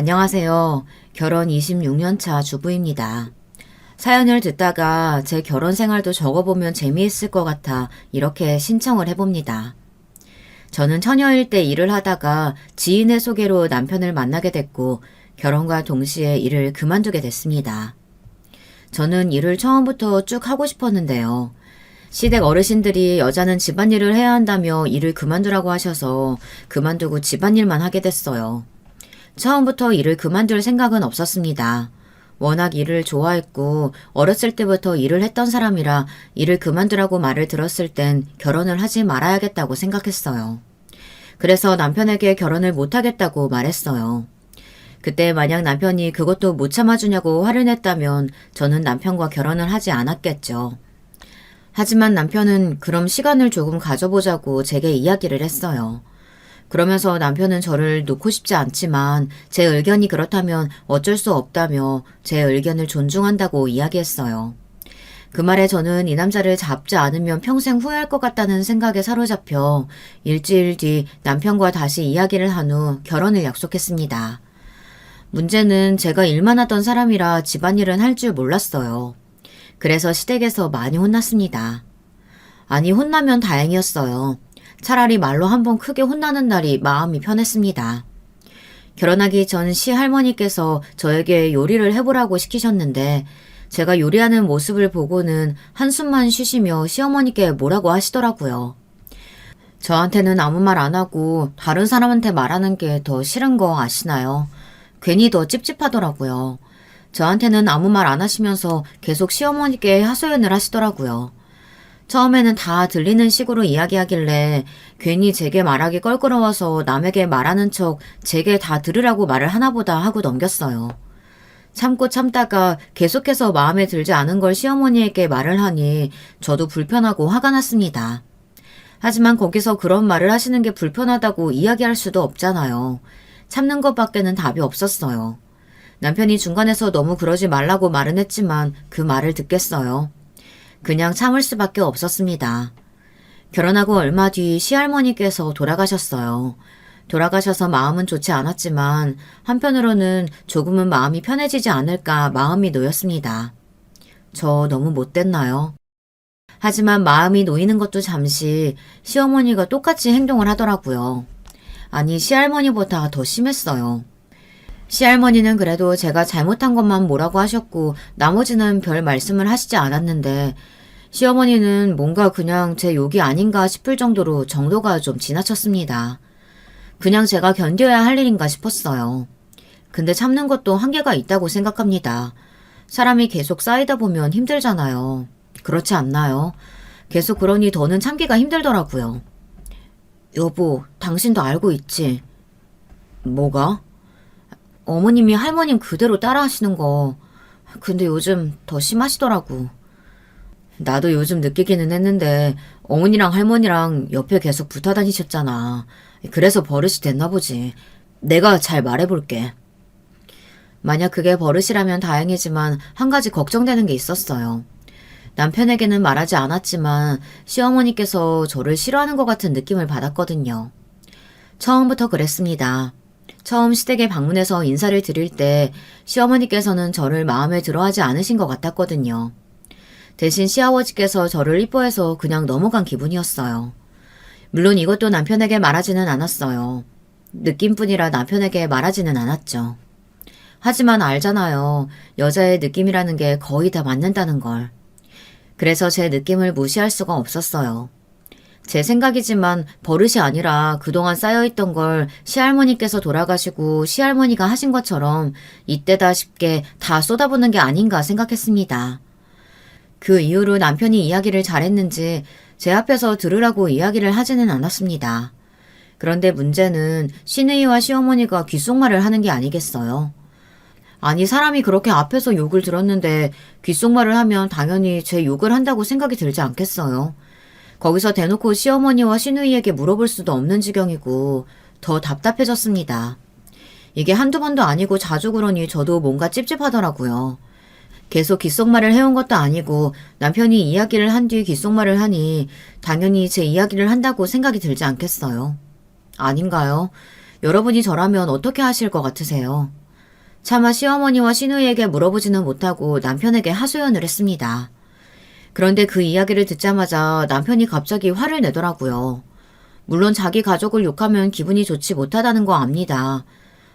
안녕하세요. 결혼 26년 차 주부입니다. 사연을 듣다가 제 결혼 생활도 적어보면 재미있을 것 같아 이렇게 신청을 해봅니다. 저는 처녀일 때 일을 하다가 지인의 소개로 남편을 만나게 됐고 결혼과 동시에 일을 그만두게 됐습니다. 저는 일을 처음부터 쭉 하고 싶었는데요. 시댁 어르신들이 여자는 집안일을 해야 한다며 일을 그만두라고 하셔서 그만두고 집안일만 하게 됐어요. 처음부터 일을 그만둘 생각은 없었습니다. 워낙 일을 좋아했고 어렸을 때부터 일을 했던 사람이라 일을 그만두라고 말을 들었을 땐 결혼을 하지 말아야겠다고 생각했어요. 그래서 남편에게 결혼을 못하겠다고 말했어요. 그때 만약 남편이 그것도 못 참아주냐고 화를 냈다면 저는 남편과 결혼을 하지 않았겠죠. 하지만 남편은 그럼 시간을 조금 가져보자고 제게 이야기를 했어요. 그러면서 남편은 저를 놓고 싶지 않지만 제 의견이 그렇다면 어쩔 수 없다며 제 의견을 존중한다고 이야기했어요. 그 말에 저는 이 남자를 잡지 않으면 평생 후회할 것 같다는 생각에 사로잡혀 일주일 뒤 남편과 다시 이야기를 한 후 결혼을 약속했습니다. 문제는 제가 일만 하던 사람이라 집안일은 할 줄 몰랐어요. 그래서 시댁에서 많이 혼났습니다. 아니, 혼나면 다행이었어요. 차라리 말로 한번 크게 혼나는 날이 마음이 편했습니다. 결혼하기 전 시할머니께서 저에게 요리를 해보라고 시키셨는데 제가 요리하는 모습을 보고는 한숨만 쉬시며 시어머니께 뭐라고 하시더라고요. 저한테는 아무 말 안 하고 다른 사람한테 말하는 게 더 싫은 거 아시나요? 괜히 더 찝찝하더라고요. 저한테는 아무 말 안 하시면서 계속 시어머니께 하소연을 하시더라고요. 처음에는 다 들리는 식으로 이야기하길래 괜히 제게 말하기 껄끄러워서 남에게 말하는 척 제게 다 들으라고 말을 하나보다 하고 넘겼어요. 참고 참다가 계속해서 마음에 들지 않은 걸 시어머니에게 말을 하니 저도 불편하고 화가 났습니다. 하지만 거기서 그런 말을 하시는 게 불편하다고 이야기할 수도 없잖아요. 참는 것밖에는 답이 없었어요. 남편이 중간에서 너무 그러지 말라고 말은 했지만 그 말을 듣겠어요. 그냥 참을 수밖에 없었습니다. 결혼하고 얼마 뒤 시할머니께서 돌아가셨어요. 돌아가셔서 마음은 좋지 않았지만 한편으로는 조금은 마음이 편해지지 않을까 마음이 놓였습니다. 저 너무 못됐나요? 하지만 마음이 놓이는 것도 잠시 시어머니가 똑같이 행동을 하더라고요. 아니, 시할머니보다 더 심했어요. 시할머니는 그래도 제가 잘못한 것만 뭐라고 하셨고 나머지는 별 말씀을 하시지 않았는데 시어머니는 뭔가 그냥 제 욕이 아닌가 싶을 정도로 정도가 좀 지나쳤습니다. 그냥 제가 견뎌야 할 일인가 싶었어요. 근데 참는 것도 한계가 있다고 생각합니다. 사람이 계속 쌓이다 보면 힘들잖아요. 그렇지 않나요? 계속 그러니 더는 참기가 힘들더라고요. 여보, 당신도 알고 있지? 뭐가? 어머님이 할머님 그대로 따라하시는 거. 근데 요즘 더 심하시더라고. 나도 요즘 느끼기는 했는데 어머니랑 할머니랑 옆에 계속 붙어 다니셨잖아. 그래서 버릇이 됐나 보지. 내가 잘 말해볼게. 만약 그게 버릇이라면 다행이지만 한 가지 걱정되는 게 있었어요. 남편에게는 말하지 않았지만 시어머니께서 저를 싫어하는 것 같은 느낌을 받았거든요. 처음부터 그랬습니다. 처음 시댁에 방문해서 인사를 드릴 때 시어머니께서는 저를 마음에 들어하지 않으신 것 같았거든요. 대신 시아버지께서 저를 이뻐해서 그냥 넘어간 기분이었어요. 물론 이것도 남편에게 말하지는 않았어요. 느낌뿐이라 남편에게 말하지는 않았죠. 하지만 알잖아요. 여자의 느낌이라는 게 거의 다 맞는다는 걸. 그래서 제 느낌을 무시할 수가 없었어요. 제 생각이지만 버릇이 아니라 그동안 쌓여있던 걸 시할머니께서 돌아가시고 시할머니가 하신 것처럼 이때다 싶게 다 쏟아붓는 게 아닌가 생각했습니다. 그 이후로 남편이 이야기를 잘했는지 제 앞에서 들으라고 이야기를 하지는 않았습니다. 그런데 문제는 시누이와 시어머니가 귓속말을 하는 게 아니겠어요. 아니, 사람이 그렇게 앞에서 욕을 들었는데 귓속말을 하면 당연히 제 욕을 한다고 생각이 들지 않겠어요. 거기서 대놓고 시어머니와 시누이에게 물어볼 수도 없는 지경이고 더 답답해졌습니다. 이게 한두 번도 아니고 자주 그러니 저도 뭔가 찝찝하더라고요. 계속 귓속말을 해온 것도 아니고 남편이 이야기를 한 뒤 귓속말을 하니 당연히 제 이야기를 한다고 생각이 들지 않겠어요. 아닌가요? 여러분이 저라면 어떻게 하실 것 같으세요? 차마 시어머니와 시누이에게 물어보지는 못하고 남편에게 하소연을 했습니다. 그런데 그 이야기를 듣자마자 남편이 갑자기 화를 내더라고요. 물론 자기 가족을 욕하면 기분이 좋지 못하다는 거 압니다.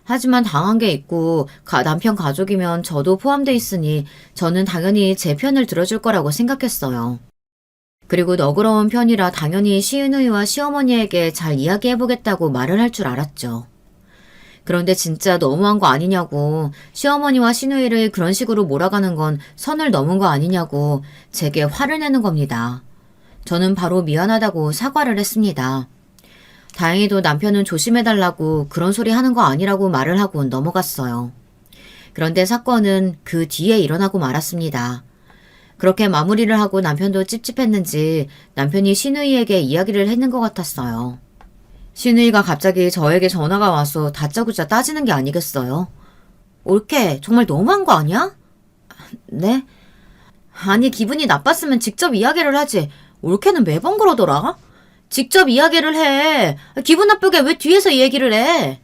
하지만 당한 게 있고 남편 가족이면 저도 포함돼 있으니 저는 당연히 제 편을 들어줄 거라고 생각했어요. 그리고 너그러운 편이라 당연히 시누이와 시어머니에게 잘 이야기해보겠다고 말을 할 줄 알았죠. 그런데 진짜 너무한 거 아니냐고, 시어머니와 시누이를 그런 식으로 몰아가는 건 선을 넘은 거 아니냐고 제게 화를 내는 겁니다. 저는 바로 미안하다고 사과를 했습니다. 다행히도 남편은 조심해달라고 그런 소리 하는 거 아니라고 말을 하고 넘어갔어요. 그런데 사건은 그 뒤에 일어나고 말았습니다. 그렇게 마무리를 하고 남편도 찝찝했는지 남편이 시누이에게 이야기를 했는 것 같았어요. 시누이가 갑자기 저에게 전화가 와서 다짜고짜 따지는 게 아니겠어요? 올케, 정말 너무한 거 아니야? 네? 아니, 기분이 나빴으면 직접 이야기를 하지. 올케는 매번 그러더라? 직접 이야기를 해. 기분 나쁘게 왜 뒤에서 얘기를 해?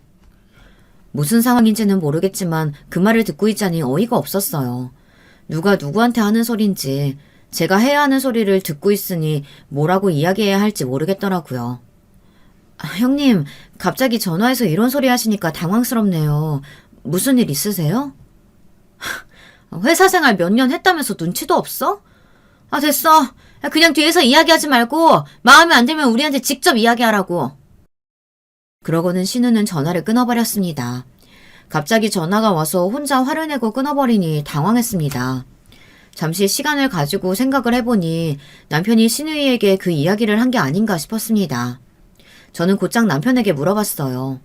무슨 상황인지는 모르겠지만 그 말을 듣고 있자니 어이가 없었어요. 누가 누구한테 하는 소린지, 제가 해야 하는 소리를 듣고 있으니 뭐라고 이야기해야 할지 모르겠더라고요. 형님, 갑자기 전화해서 이런 소리 하시니까 당황스럽네요. 무슨 일 있으세요? 회사 생활 몇 년 했다면서 눈치도 없어? 됐어. 그냥 뒤에서 이야기하지 말고 마음에 안 들면 우리한테 직접 이야기하라고. 그러고는 신우는 전화를 끊어버렸습니다. 갑자기 전화가 와서 혼자 화를 내고 끊어버리니 당황했습니다. 잠시 시간을 가지고 생각을 해보니 남편이 시누이에게 그 이야기를 한 게 아닌가 싶었습니다. 저는 곧장 남편에게 물어봤어요.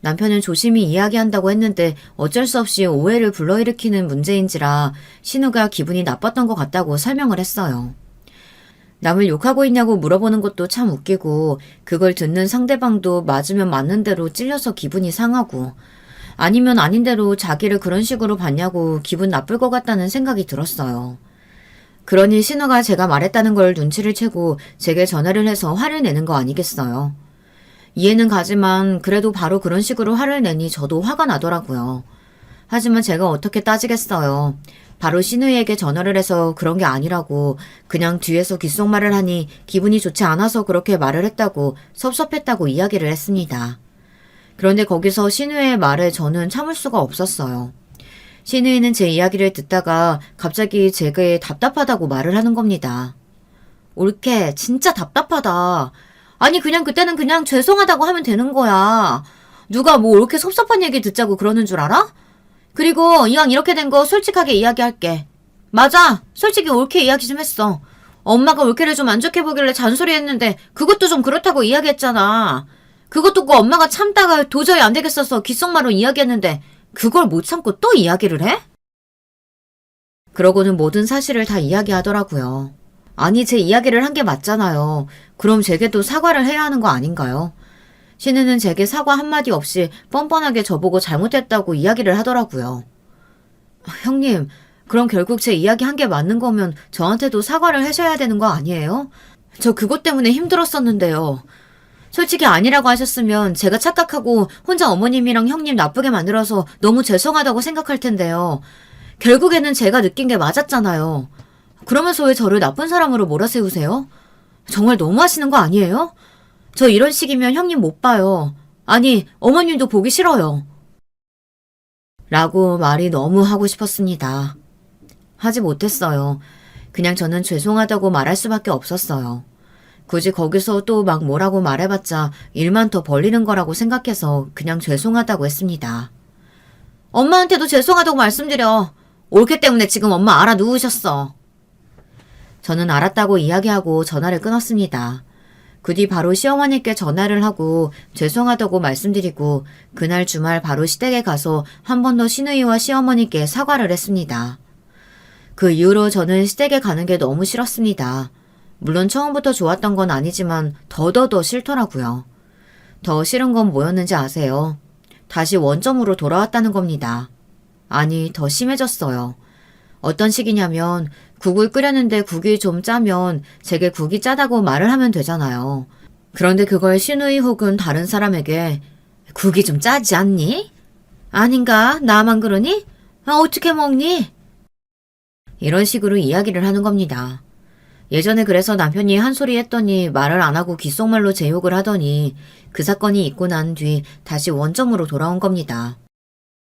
남편은 조심히 이야기한다고 했는데 어쩔 수 없이 오해를 불러일으키는 문제인지라 신우가 기분이 나빴던 것 같다고 설명을 했어요. 남을 욕하고 있냐고 물어보는 것도 참 웃기고 그걸 듣는 상대방도 맞으면 맞는 대로 찔려서 기분이 상하고 아니면 아닌 대로 자기를 그런 식으로 봤냐고 기분 나쁠 것 같다는 생각이 들었어요. 그러니 신우가 제가 말했다는 걸 눈치를 채고 제게 전화를 해서 화를 내는 거 아니겠어요. 이해는 가지만 그래도 바로 그런 식으로 화를 내니 저도 화가 나더라고요. 하지만 제가 어떻게 따지겠어요. 바로 시누이에게 전화를 해서 그런 게 아니라고 그냥 뒤에서 귓속말을 하니 기분이 좋지 않아서 그렇게 말을 했다고 섭섭했다고 이야기를 했습니다. 그런데 거기서 시누이의 말에 저는 참을 수가 없었어요. 시누이는 제 이야기를 듣다가 갑자기 제게 답답하다고 말을 하는 겁니다. 올케, 진짜 답답하다. 아니 그냥 그때는 그냥 죄송하다고 하면 되는 거야. 누가 뭐 이렇게 섭섭한 얘기 듣자고 그러는 줄 알아? 그리고 이왕 이렇게 된 거 솔직하게 이야기할게. 맞아. 솔직히 올케 이야기 좀 했어. 엄마가 올케를 좀 안 좋게 보길래 잔소리했는데 그것도 좀 그렇다고 이야기했잖아. 그것도 그 엄마가 참다가 도저히 안 되겠어서 귓속말로 이야기했는데 그걸 못 참고 또 이야기를 해? 그러고는 모든 사실을 다 이야기하더라고요. 아니 제 이야기를 한 게 맞잖아요. 그럼 제게도 사과를 해야 하는 거 아닌가요? 신우는 제게 사과 한마디 없이 뻔뻔하게 저보고 잘못했다고 이야기를 하더라고요. 형님, 그럼 결국 제 이야기 한 게 맞는 거면 저한테도 사과를 하셔야 되는 거 아니에요? 저 그것 때문에 힘들었었는데요. 솔직히 아니라고 하셨으면 제가 착각하고 혼자 어머님이랑 형님 나쁘게 만들어서 너무 죄송하다고 생각할 텐데요. 결국에는 제가 느낀 게 맞았잖아요. 그러면서 왜 저를 나쁜 사람으로 몰아세우세요? 정말 너무하시는 거 아니에요? 저 이런 식이면 형님 못 봐요. 아니, 어머님도 보기 싫어요. 라고 말이 너무 하고 싶었습니다. 하지 못했어요. 그냥 저는 죄송하다고 말할 수밖에 없었어요. 굳이 거기서 또 막 뭐라고 말해봤자 일만 더 벌리는 거라고 생각해서 그냥 죄송하다고 했습니다. 엄마한테도 죄송하다고 말씀드려. 올케 때문에 지금 엄마 알아 누우셨어. 저는 알았다고 이야기하고 전화를 끊었습니다. 그 뒤 바로 시어머니께 전화를 하고 죄송하다고 말씀드리고 그날 주말 바로 시댁에 가서 한 번 더 시누이와 시어머니께 사과를 했습니다. 그 이후로 저는 시댁에 가는 게 너무 싫었습니다. 물론 처음부터 좋았던 건 아니지만 더더더 싫더라고요. 더 싫은 건 뭐였는지 아세요? 다시 원점으로 돌아왔다는 겁니다. 아니, 더 심해졌어요. 어떤 식이냐면 국을 끓였는데 국이 좀 짜면 제게 국이 짜다고 말을 하면 되잖아요. 그런데 그걸 시누이 혹은 다른 사람에게 국이 좀 짜지 않니? 아닌가? 나만 그러니? 어떻게 먹니? 이런 식으로 이야기를 하는 겁니다. 예전에 그래서 남편이 한 소리 했더니 말을 안 하고 귓속말로 제 욕을 하더니 그 사건이 있고 난 뒤 다시 원점으로 돌아온 겁니다.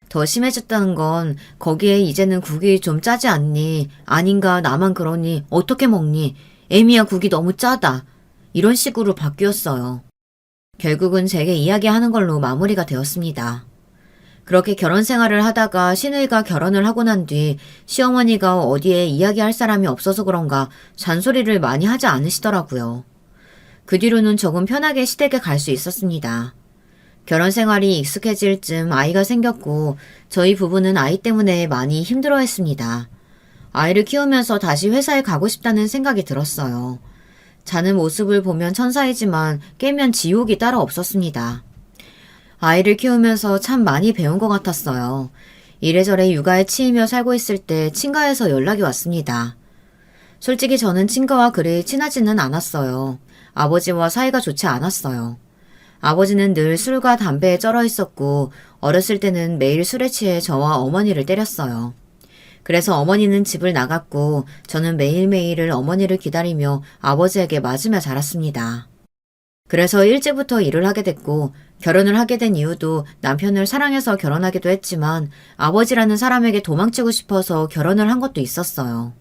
더 심해졌다는 건 거기에 이제는 국이 좀 짜지 않니? 아닌가? 나만 그러니? 어떻게 먹니? 애미야 국이 너무 짜다. 이런 식으로 바뀌었어요. 결국은 제게 이야기하는 걸로 마무리가 되었습니다. 그렇게 결혼 생활을 하다가 시누이가 결혼을 하고 난 뒤 시어머니가 어디에 이야기할 사람이 없어서 그런가 잔소리를 많이 하지 않으시더라고요. 그 뒤로는 조금 편하게 시댁에 갈 수 있었습니다. 결혼 생활이 익숙해질 즈음 아이가 생겼고 저희 부부는 아이 때문에 많이 힘들어했습니다. 아이를 키우면서 다시 회사에 가고 싶다는 생각이 들었어요. 자는 모습을 보면 천사이지만 깨면 지옥이 따로 없었습니다. 아이를 키우면서 참 많이 배운 것 같았어요. 이래저래 육아에 치이며 살고 있을 때 친가에서 연락이 왔습니다. 솔직히 저는 친가와 그리 친하지는 않았어요. 아버지와 사이가 좋지 않았어요. 아버지는 늘 술과 담배에 쩔어 있었고 어렸을 때는 매일 술에 취해 저와 어머니를 때렸어요. 그래서 어머니는 집을 나갔고 저는 매일매일을 어머니를 기다리며 아버지에게 맞으며 자랐습니다. 그래서 일찍부터 일을 하게 됐고 결혼을 하게 된 이유도 남편을 사랑해서 결혼하기도 했지만 아버지라는 사람에게 도망치고 싶어서 결혼을 한 것도 있었어요.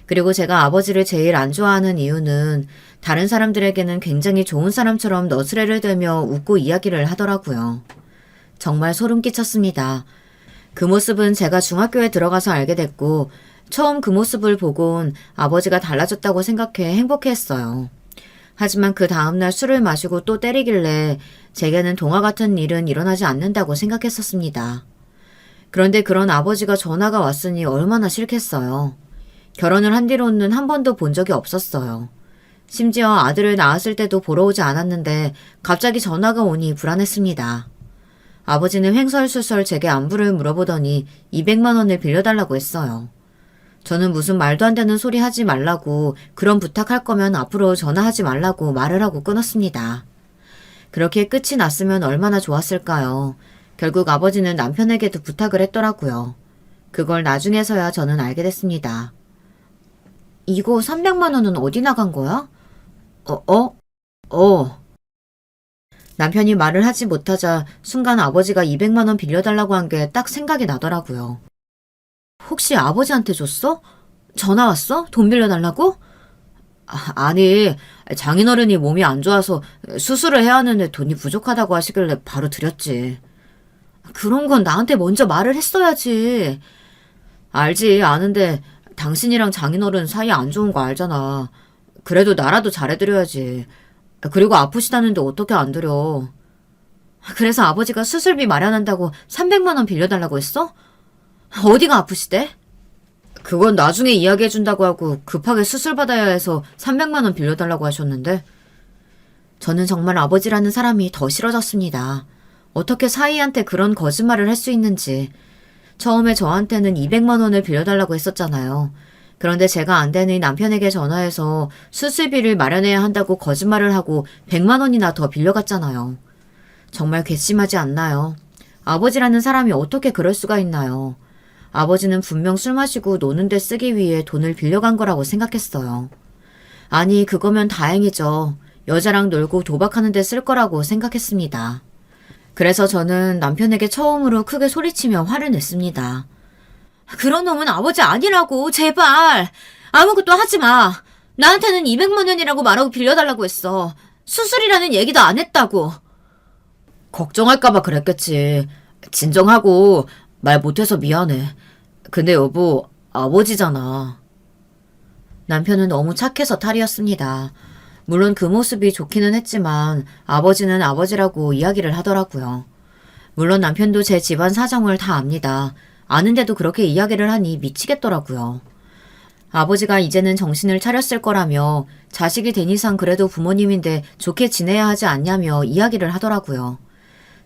그리고 제가 아버지를 제일 안 좋아하는 이유는 다른 사람들에게는 굉장히 좋은 사람처럼 너스레를 대며 웃고 이야기를 하더라고요. 정말 소름 끼쳤습니다. 그 모습은 제가 중학교에 들어가서 알게 됐고 처음 그 모습을 보곤 아버지가 달라졌다고 생각해 행복해했어요. 하지만 그 다음날 술을 마시고 또 때리길래 제게는 동화 같은 일은 일어나지 않는다고 생각했었습니다. 그런데 그런 아버지가 전화가 왔으니 얼마나 싫겠어요. 결혼을 한 뒤로는 한 번도 본 적이 없었어요. 심지어 아들을 낳았을 때도 보러 오지 않았는데 갑자기 전화가 오니 불안했습니다. 아버지는 횡설수설 제게 안부를 물어보더니 200만 원을 빌려달라고 했어요. 저는 무슨 말도 안 되는 소리 하지 말라고 그런 부탁할 거면 앞으로 전화하지 말라고 말을 하고 끊었습니다. 그렇게 끝이 났으면 얼마나 좋았을까요? 결국 아버지는 남편에게도 부탁을 했더라고요. 그걸 나중에서야 저는 알게 됐습니다. 이거 300만 원은 어디 나간 거야? 남편이 말을 하지 못하자 순간 아버지가 200만 원 빌려달라고 한 게 딱 생각이 나더라고요. 혹시 아버지한테 줬어? 전화 왔어? 돈 빌려달라고? 아니, 장인어른이 몸이 안 좋아서 수술을 해야 하는데 돈이 부족하다고 하시길래 바로 드렸지. 그런 건 나한테 먼저 말을 했어야지. 알지, 아는데 당신이랑 장인어른 사이 안 좋은 거 알잖아. 그래도 나라도 잘해드려야지. 그리고 아프시다는데 어떻게 안 드려. 그래서 아버지가 수술비 마련한다고 300만 원 빌려달라고 했어? 어디가 아프시대? 그건 나중에 이야기해준다고 하고 급하게 수술 받아야 해서 300만 원 빌려달라고 하셨는데 저는 정말 아버지라는 사람이 더 싫어졌습니다. 어떻게 사이한테 그런 거짓말을 할 수 있는지. 처음에 저한테는 200만 원을 빌려달라고 했었잖아요. 그런데 제가 안 되는 남편에게 전화해서 수술비를 마련해야 한다고 거짓말을 하고 100만 원이나 더 빌려갔잖아요. 정말 괘씸하지 않나요? 아버지라는 사람이 어떻게 그럴 수가 있나요? 아버지는 분명 술 마시고 노는 데 쓰기 위해 돈을 빌려간 거라고 생각했어요. 아니, 그거면 다행이죠. 여자랑 놀고 도박하는 데 쓸 거라고 생각했습니다. 그래서 저는 남편에게 처음으로 크게 소리치며 화를 냈습니다. 그런 놈은 아버지 아니라고, 제발. 아무것도 하지 마. 나한테는 200만 원이라고 말하고 빌려달라고 했어. 수술이라는 얘기도 안 했다고. 걱정할까봐 그랬겠지. 진정하고 말 못해서 미안해. 근데 여보, 아버지잖아. 남편은 너무 착해서 탈이었습니다. 물론 그 모습이 좋기는 했지만 아버지는 아버지라고 이야기를 하더라고요. 물론 남편도 제 집안 사정을 다 압니다. 아는데도 그렇게 이야기를 하니 미치겠더라고요. 아버지가 이제는 정신을 차렸을 거라며 자식이 된 이상 그래도 부모님인데 좋게 지내야 하지 않냐며 이야기를 하더라고요.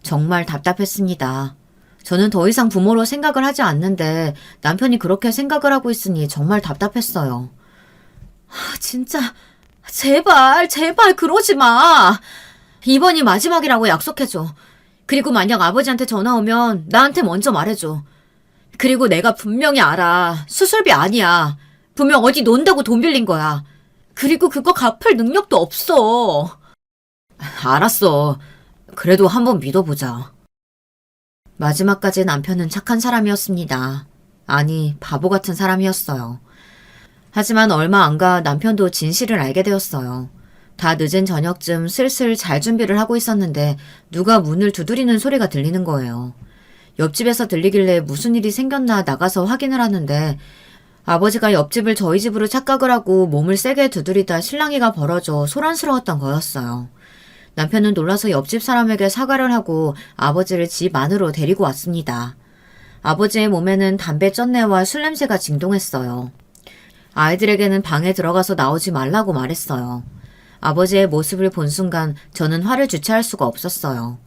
정말 답답했습니다. 저는 더 이상 부모로 생각을 하지 않는데 남편이 그렇게 생각을 하고 있으니 정말 답답했어요. 진짜 제발 그러지 마. 이번이 마지막이라고 약속해줘. 그리고 만약 아버지한테 전화 오면 나한테 먼저 말해줘. 그리고 내가 분명히 알아. 수술비 아니야. 분명 어디 논다고 돈 빌린 거야. 그리고 그거 갚을 능력도 없어. 알았어. 그래도 한번 믿어보자. 마지막까지 남편은 착한 사람이었습니다. 아니, 바보 같은 사람이었어요. 하지만 얼마 안 가 남편도 진실을 알게 되었어요. 다 늦은 저녁쯤 슬슬 잘 준비를 하고 있었는데 누가 문을 두드리는 소리가 들리는 거예요. 옆집에서 들리길래 무슨 일이 생겼나 나가서 확인을 하는데 아버지가 옆집을 저희 집으로 착각을 하고 몸을 세게 두드리다 실랑이가 벌어져 소란스러웠던 거였어요. 남편은 놀라서 옆집 사람에게 사과를 하고 아버지를 집 안으로 데리고 왔습니다. 아버지의 몸에는 담배 쩐내와 술 냄새가 진동했어요. 아이들에게는 방에 들어가서 나오지 말라고 말했어요. 아버지의 모습을 본 순간 저는 화를 주체할 수가 없었어요.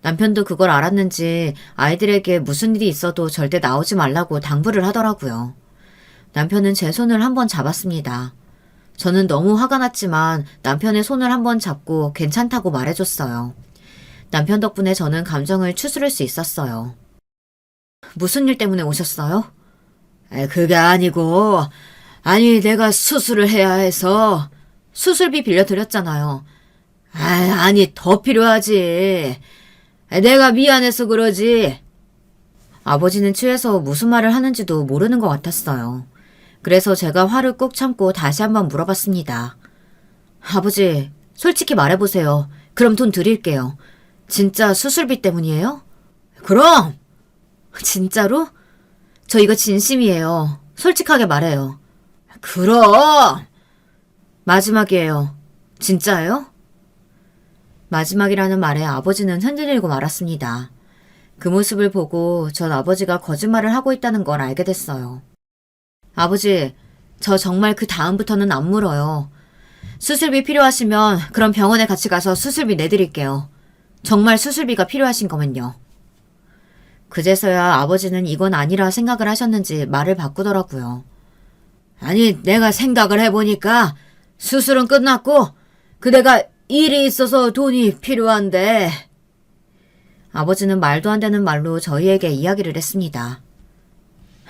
남편도 그걸 알았는지 아이들에게 무슨 일이 있어도 절대 나오지 말라고 당부를 하더라고요. 남편은 제 손을 한번 잡았습니다. 저는 너무 화가 났지만 남편의 손을 한번 잡고 괜찮다고 말해줬어요. 남편 덕분에 저는 감정을 추스를 수 있었어요. 무슨 일 때문에 오셨어요? 그게 아니고, 내가 수술을 해야 해서 수술비 빌려드렸잖아요. 아니, 더 필요하지. 내가 미안해서 그러지. 아버지는 취해서 무슨 말을 하는지도 모르는 것 같았어요. 그래서 제가 화를 꾹 참고 다시 한번 물어봤습니다. 아버지, 솔직히 말해보세요. 그럼 돈 드릴게요. 진짜 수술비 때문이에요? 그럼! 진짜로? 저 이거 진심이에요. 솔직하게 말해요. 그럼! 마지막이에요. 진짜예요? 마지막이라는 말에 아버지는 흔들리고 말았습니다. 그 모습을 보고 전 아버지가 거짓말을 하고 있다는 걸 알게 됐어요. 아버지, 저 정말 그 다음부터는 안 물어요. 수술비 필요하시면 그럼 병원에 같이 가서 수술비 내드릴게요. 정말 수술비가 필요하신 거면요. 그제서야 아버지는 이건 아니라 생각을 하셨는지 말을 바꾸더라고요. 아니, 내가 생각을 해보니까 수술은 끝났고 그대가 일이 있어서 돈이 필요한데. 아버지는 말도 안 되는 말로 저희에게 이야기를 했습니다.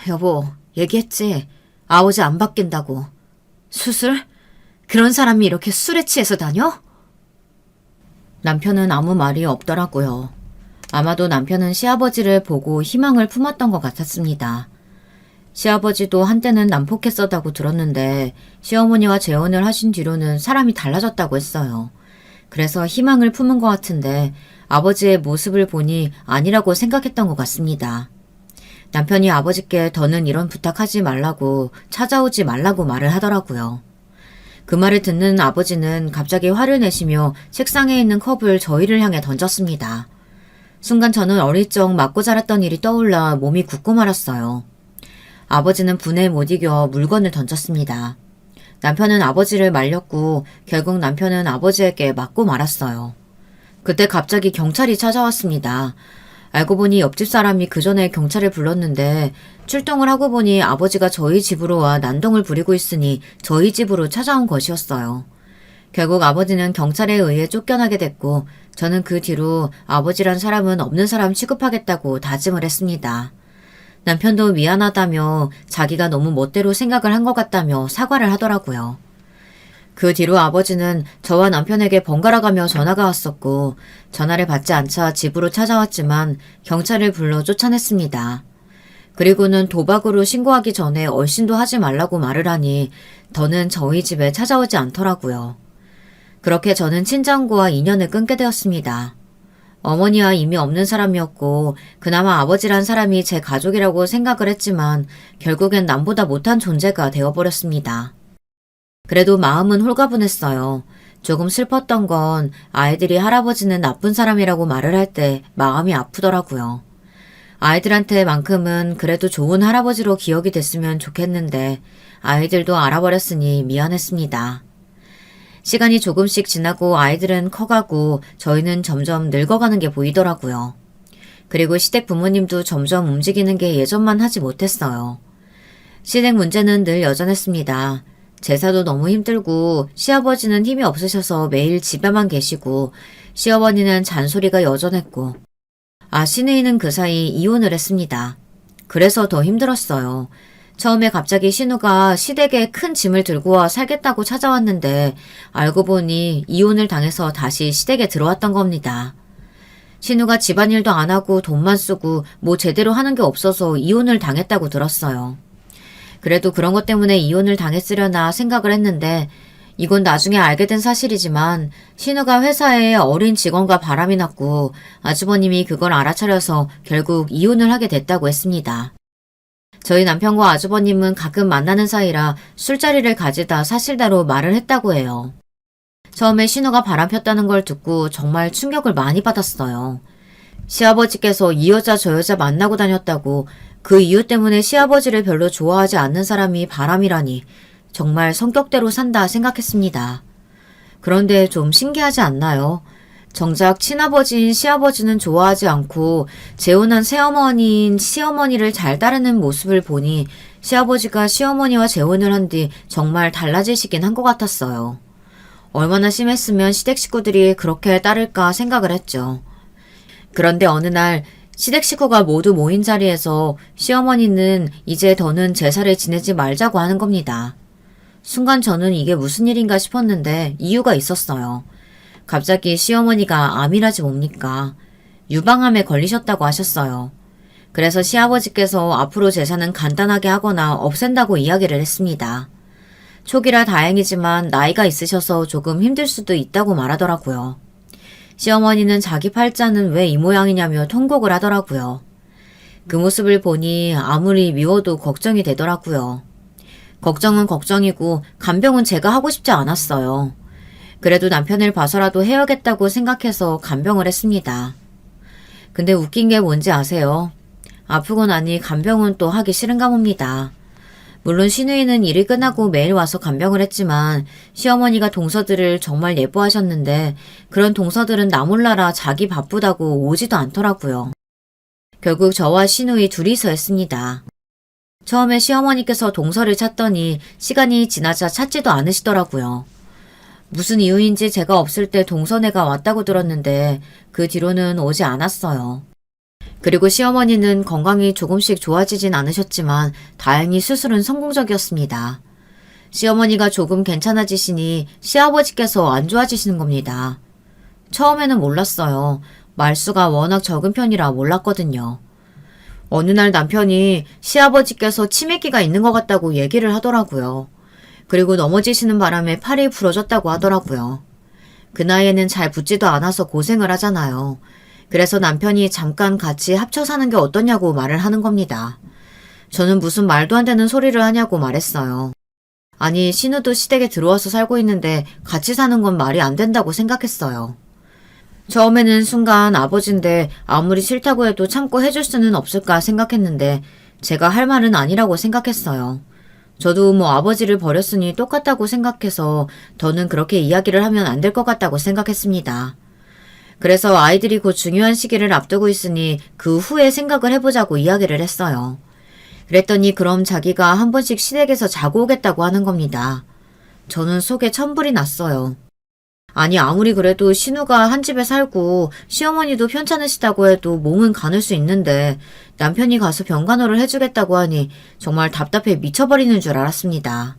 여보, 얘기했지. 아버지 안 바뀐다고. 수술? 그런 사람이 이렇게 술에 취해서 다녀? 남편은 아무 말이 없더라고요. 아마도 남편은 시아버지를 보고 희망을 품었던 것 같았습니다. 시아버지도 한때는 난폭했었다고 들었는데 시어머니와 재혼을 하신 뒤로는 사람이 달라졌다고 했어요. 그래서 희망을 품은 것 같은데 아버지의 모습을 보니 아니라고 생각했던 것 같습니다. 남편이 아버지께 더는 이런 부탁하지 말라고 찾아오지 말라고 말을 하더라고요. 그 말을 듣는 아버지는 갑자기 화를 내시며 책상에 있는 컵을 저희를 향해 던졌습니다. 순간 저는 어릴 적 맞고 자랐던 일이 떠올라 몸이 굳고 말았어요. 아버지는 분에 못 이겨 물건을 던졌습니다. 남편은 아버지를 말렸고 결국 남편은 아버지에게 맞고 말았어요. 그때 갑자기 경찰이 찾아왔습니다. 알고 보니 옆집 사람이 그 전에 경찰을 불렀는데 출동을 하고 보니 아버지가 저희 집으로 와 난동을 부리고 있으니 저희 집으로 찾아온 것이었어요. 결국 아버지는 경찰에 의해 쫓겨나게 됐고 저는 그 뒤로 아버지란 사람은 없는 사람 취급하겠다고 다짐을 했습니다. 남편도 미안하다며 자기가 너무 멋대로 생각을 한 것 같다며 사과를 하더라고요. 그 뒤로 아버지는 저와 남편에게 번갈아가며 전화가 왔었고 전화를 받지 않자 집으로 찾아왔지만 경찰을 불러 쫓아냈습니다. 그리고는 도박으로 신고하기 전에 얼씬도 하지 말라고 말을 하니 더는 저희 집에 찾아오지 않더라고요. 그렇게 저는 친정과 인연을 끊게 되었습니다. 어머니와 이미 없는 사람이었고 그나마 아버지란 사람이 제 가족이라고 생각을 했지만 결국엔 남보다 못한 존재가 되어버렸습니다. 그래도 마음은 홀가분했어요. 조금 슬펐던 건 아이들이 할아버지는 나쁜 사람이라고 말을 할 때 마음이 아프더라고요. 아이들한테만큼은 그래도 좋은 할아버지로 기억이 됐으면 좋겠는데 아이들도 알아버렸으니 미안했습니다. 시간이 조금씩 지나고 아이들은 커가고 저희는 점점 늙어가는 게 보이더라고요. 그리고 시댁 부모님도 점점 움직이는 게 예전만 하지 못했어요. 시댁 문제는 늘 여전했습니다. 제사도 너무 힘들고 시아버지는 힘이 없으셔서 매일 집에만 계시고 시어머니는 잔소리가 여전했고 신우이는 그 사이 이혼을 했습니다. 그래서 더 힘들었어요. 처음에 갑자기 신우가 시댁에 큰 짐을 들고 와 살겠다고 찾아왔는데 알고 보니 이혼을 당해서 다시 시댁에 들어왔던 겁니다. 신우가 집안일도 안 하고 돈만 쓰고 뭐 제대로 하는 게 없어서 이혼을 당했다고 들었어요. 그래도 그런 것 때문에 이혼을 당했으려나 생각을 했는데 이건 나중에 알게 된 사실이지만 신우가 회사에 어린 직원과 바람이 났고 아주버님이 그걸 알아차려서 결국 이혼을 하게 됐다고 했습니다. 저희 남편과 아주버님은 가끔 만나는 사이라 술자리를 가지다 사실대로 말을 했다고 해요. 처음에 신우가 바람 폈다는 걸 듣고 정말 충격을 많이 받았어요. 시아버지께서 이 여자 저 여자 만나고 다녔다고 그 이유 때문에 시아버지를 별로 좋아하지 않는 사람이 바람이라니 정말 성격대로 산다 생각했습니다. 그런데 좀 신기하지 않나요? 정작 친아버지인 시아버지는 좋아하지 않고 재혼한 새어머니인 시어머니를 잘 따르는 모습을 보니 시아버지가 시어머니와 재혼을 한 뒤 정말 달라지시긴 한 것 같았어요. 얼마나 심했으면 시댁 식구들이 그렇게 따를까 생각을 했죠. 그런데 어느 날 시댁 식구가 모두 모인 자리에서 시어머니는 이제 더는 제사를 지내지 말자고 하는 겁니다. 순간 저는 이게 무슨 일인가 싶었는데 이유가 있었어요. 갑자기 시어머니가 암이라지 뭡니까? 유방암에 걸리셨다고 하셨어요. 그래서 시아버지께서 앞으로 제사는 간단하게 하거나 없앤다고 이야기를 했습니다. 초기라 다행이지만 나이가 있으셔서 조금 힘들 수도 있다고 말하더라고요. 시어머니는 자기 팔자는 왜 이 모양이냐며 통곡을 하더라고요. 그 모습을 보니 아무리 미워도 걱정이 되더라고요. 걱정은 걱정이고 간병은 제가 하고 싶지 않았어요. 그래도 남편을 봐서라도 해야겠다고 생각해서 간병을 했습니다. 근데 웃긴 게 뭔지 아세요? 아프고 나니 간병은 또 하기 싫은가 봅니다. 물론 시누이는 일이 끝나고 매일 와서 간병을 했지만 시어머니가 동서들을 정말 예뻐하셨는데 그런 동서들은 나 몰라라 자기 바쁘다고 오지도 않더라고요. 결국 저와 시누이 둘이서 했습니다. 처음에 시어머니께서 동서를 찾더니 시간이 지나자 찾지도 않으시더라고요. 무슨 이유인지 제가 없을 때 동서네가 왔다고 들었는데 그 뒤로는 오지 않았어요. 그리고 시어머니는 건강이 조금씩 좋아지진 않으셨지만 다행히 수술은 성공적이었습니다. 시어머니가 조금 괜찮아지시니 시아버지께서 안 좋아지시는 겁니다. 처음에는 몰랐어요. 말수가 워낙 적은 편이라 몰랐거든요. 어느 날 남편이 시아버지께서 치매기가 있는 것 같다고 얘기를 하더라고요. 그리고 넘어지시는 바람에 팔이 부러졌다고 하더라고요. 그 나이에는 잘 붙지도 않아서 고생을 하잖아요. 그래서 남편이 잠깐 같이 합쳐 사는 게 어떠냐고 말을 하는 겁니다. 저는 무슨 말도 안 되는 소리를 하냐고 말했어요. 아니, 신우도 시댁에 들어와서 살고 있는데 같이 사는 건 말이 안 된다고 생각했어요. 처음에는 순간 아버지인데 아무리 싫다고 해도 참고 해줄 수는 없을까 생각했는데 제가 할 말은 아니라고 생각했어요. 저도 뭐 아버지를 버렸으니 똑같다고 생각해서 더는 그렇게 이야기를 하면 안 될 것 같다고 생각했습니다. 그래서 아이들이 곧 중요한 시기를 앞두고 있으니 그 후에 생각을 해보자고 이야기를 했어요. 그랬더니 그럼 자기가 한 번씩 시댁에서 자고 오겠다고 하는 겁니다. 저는 속에 천불이 났어요. 아니 아무리 그래도 신우가 한 집에 살고 시어머니도 편찮으시다고 해도 몸은 가눌 수 있는데 남편이 가서 병간호를 해주겠다고 하니 정말 답답해 미쳐버리는 줄 알았습니다.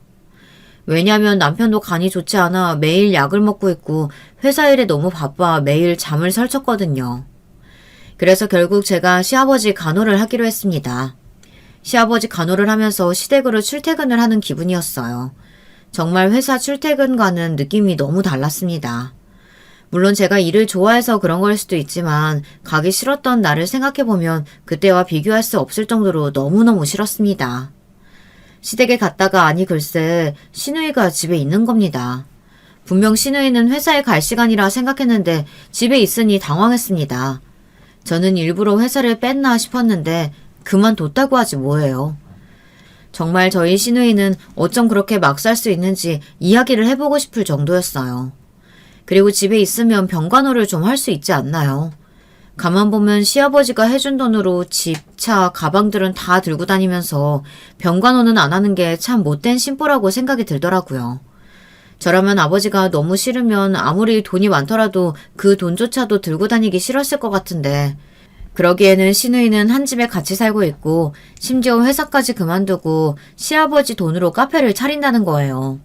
왜냐면 남편도 간이 좋지 않아 매일 약을 먹고 있고 회사 일에 너무 바빠 매일 잠을 설쳤거든요. 그래서 결국 제가 시아버지 간호를 하기로 했습니다. 시아버지 간호를 하면서 시댁으로 출퇴근을 하는 기분이었어요. 정말 회사 출퇴근과는 느낌이 너무 달랐습니다. 물론 제가 일을 좋아해서 그런 걸 수도 있지만 가기 싫었던 나를 생각해보면 그때와 비교할 수 없을 정도로 너무너무 싫었습니다. 시댁에 갔다가 아니 글쎄 시누이가 집에 있는 겁니다. 분명 시누이는 회사에 갈 시간이라 생각했는데 집에 있으니 당황했습니다. 저는 일부러 회사를 뺐나 싶었는데 그만뒀다고 하지 뭐예요. 정말 저희 시누이는 어쩜 그렇게 막 살 수 있는지 이야기를 해보고 싶을 정도였어요. 그리고 집에 있으면 병간호를 좀 할 수 있지 않나요? 가만 보면 시아버지가 해준 돈으로 집, 차, 가방들은 다 들고 다니면서 병간호는 안 하는 게 참 못된 심보라고 생각이 들더라고요. 저라면 아버지가 너무 싫으면 아무리 돈이 많더라도 그 돈조차도 들고 다니기 싫었을 것 같은데 그러기에는 시누이는 한 집에 같이 살고 있고 심지어 회사까지 그만두고 시아버지 돈으로 카페를 차린다는 거예요.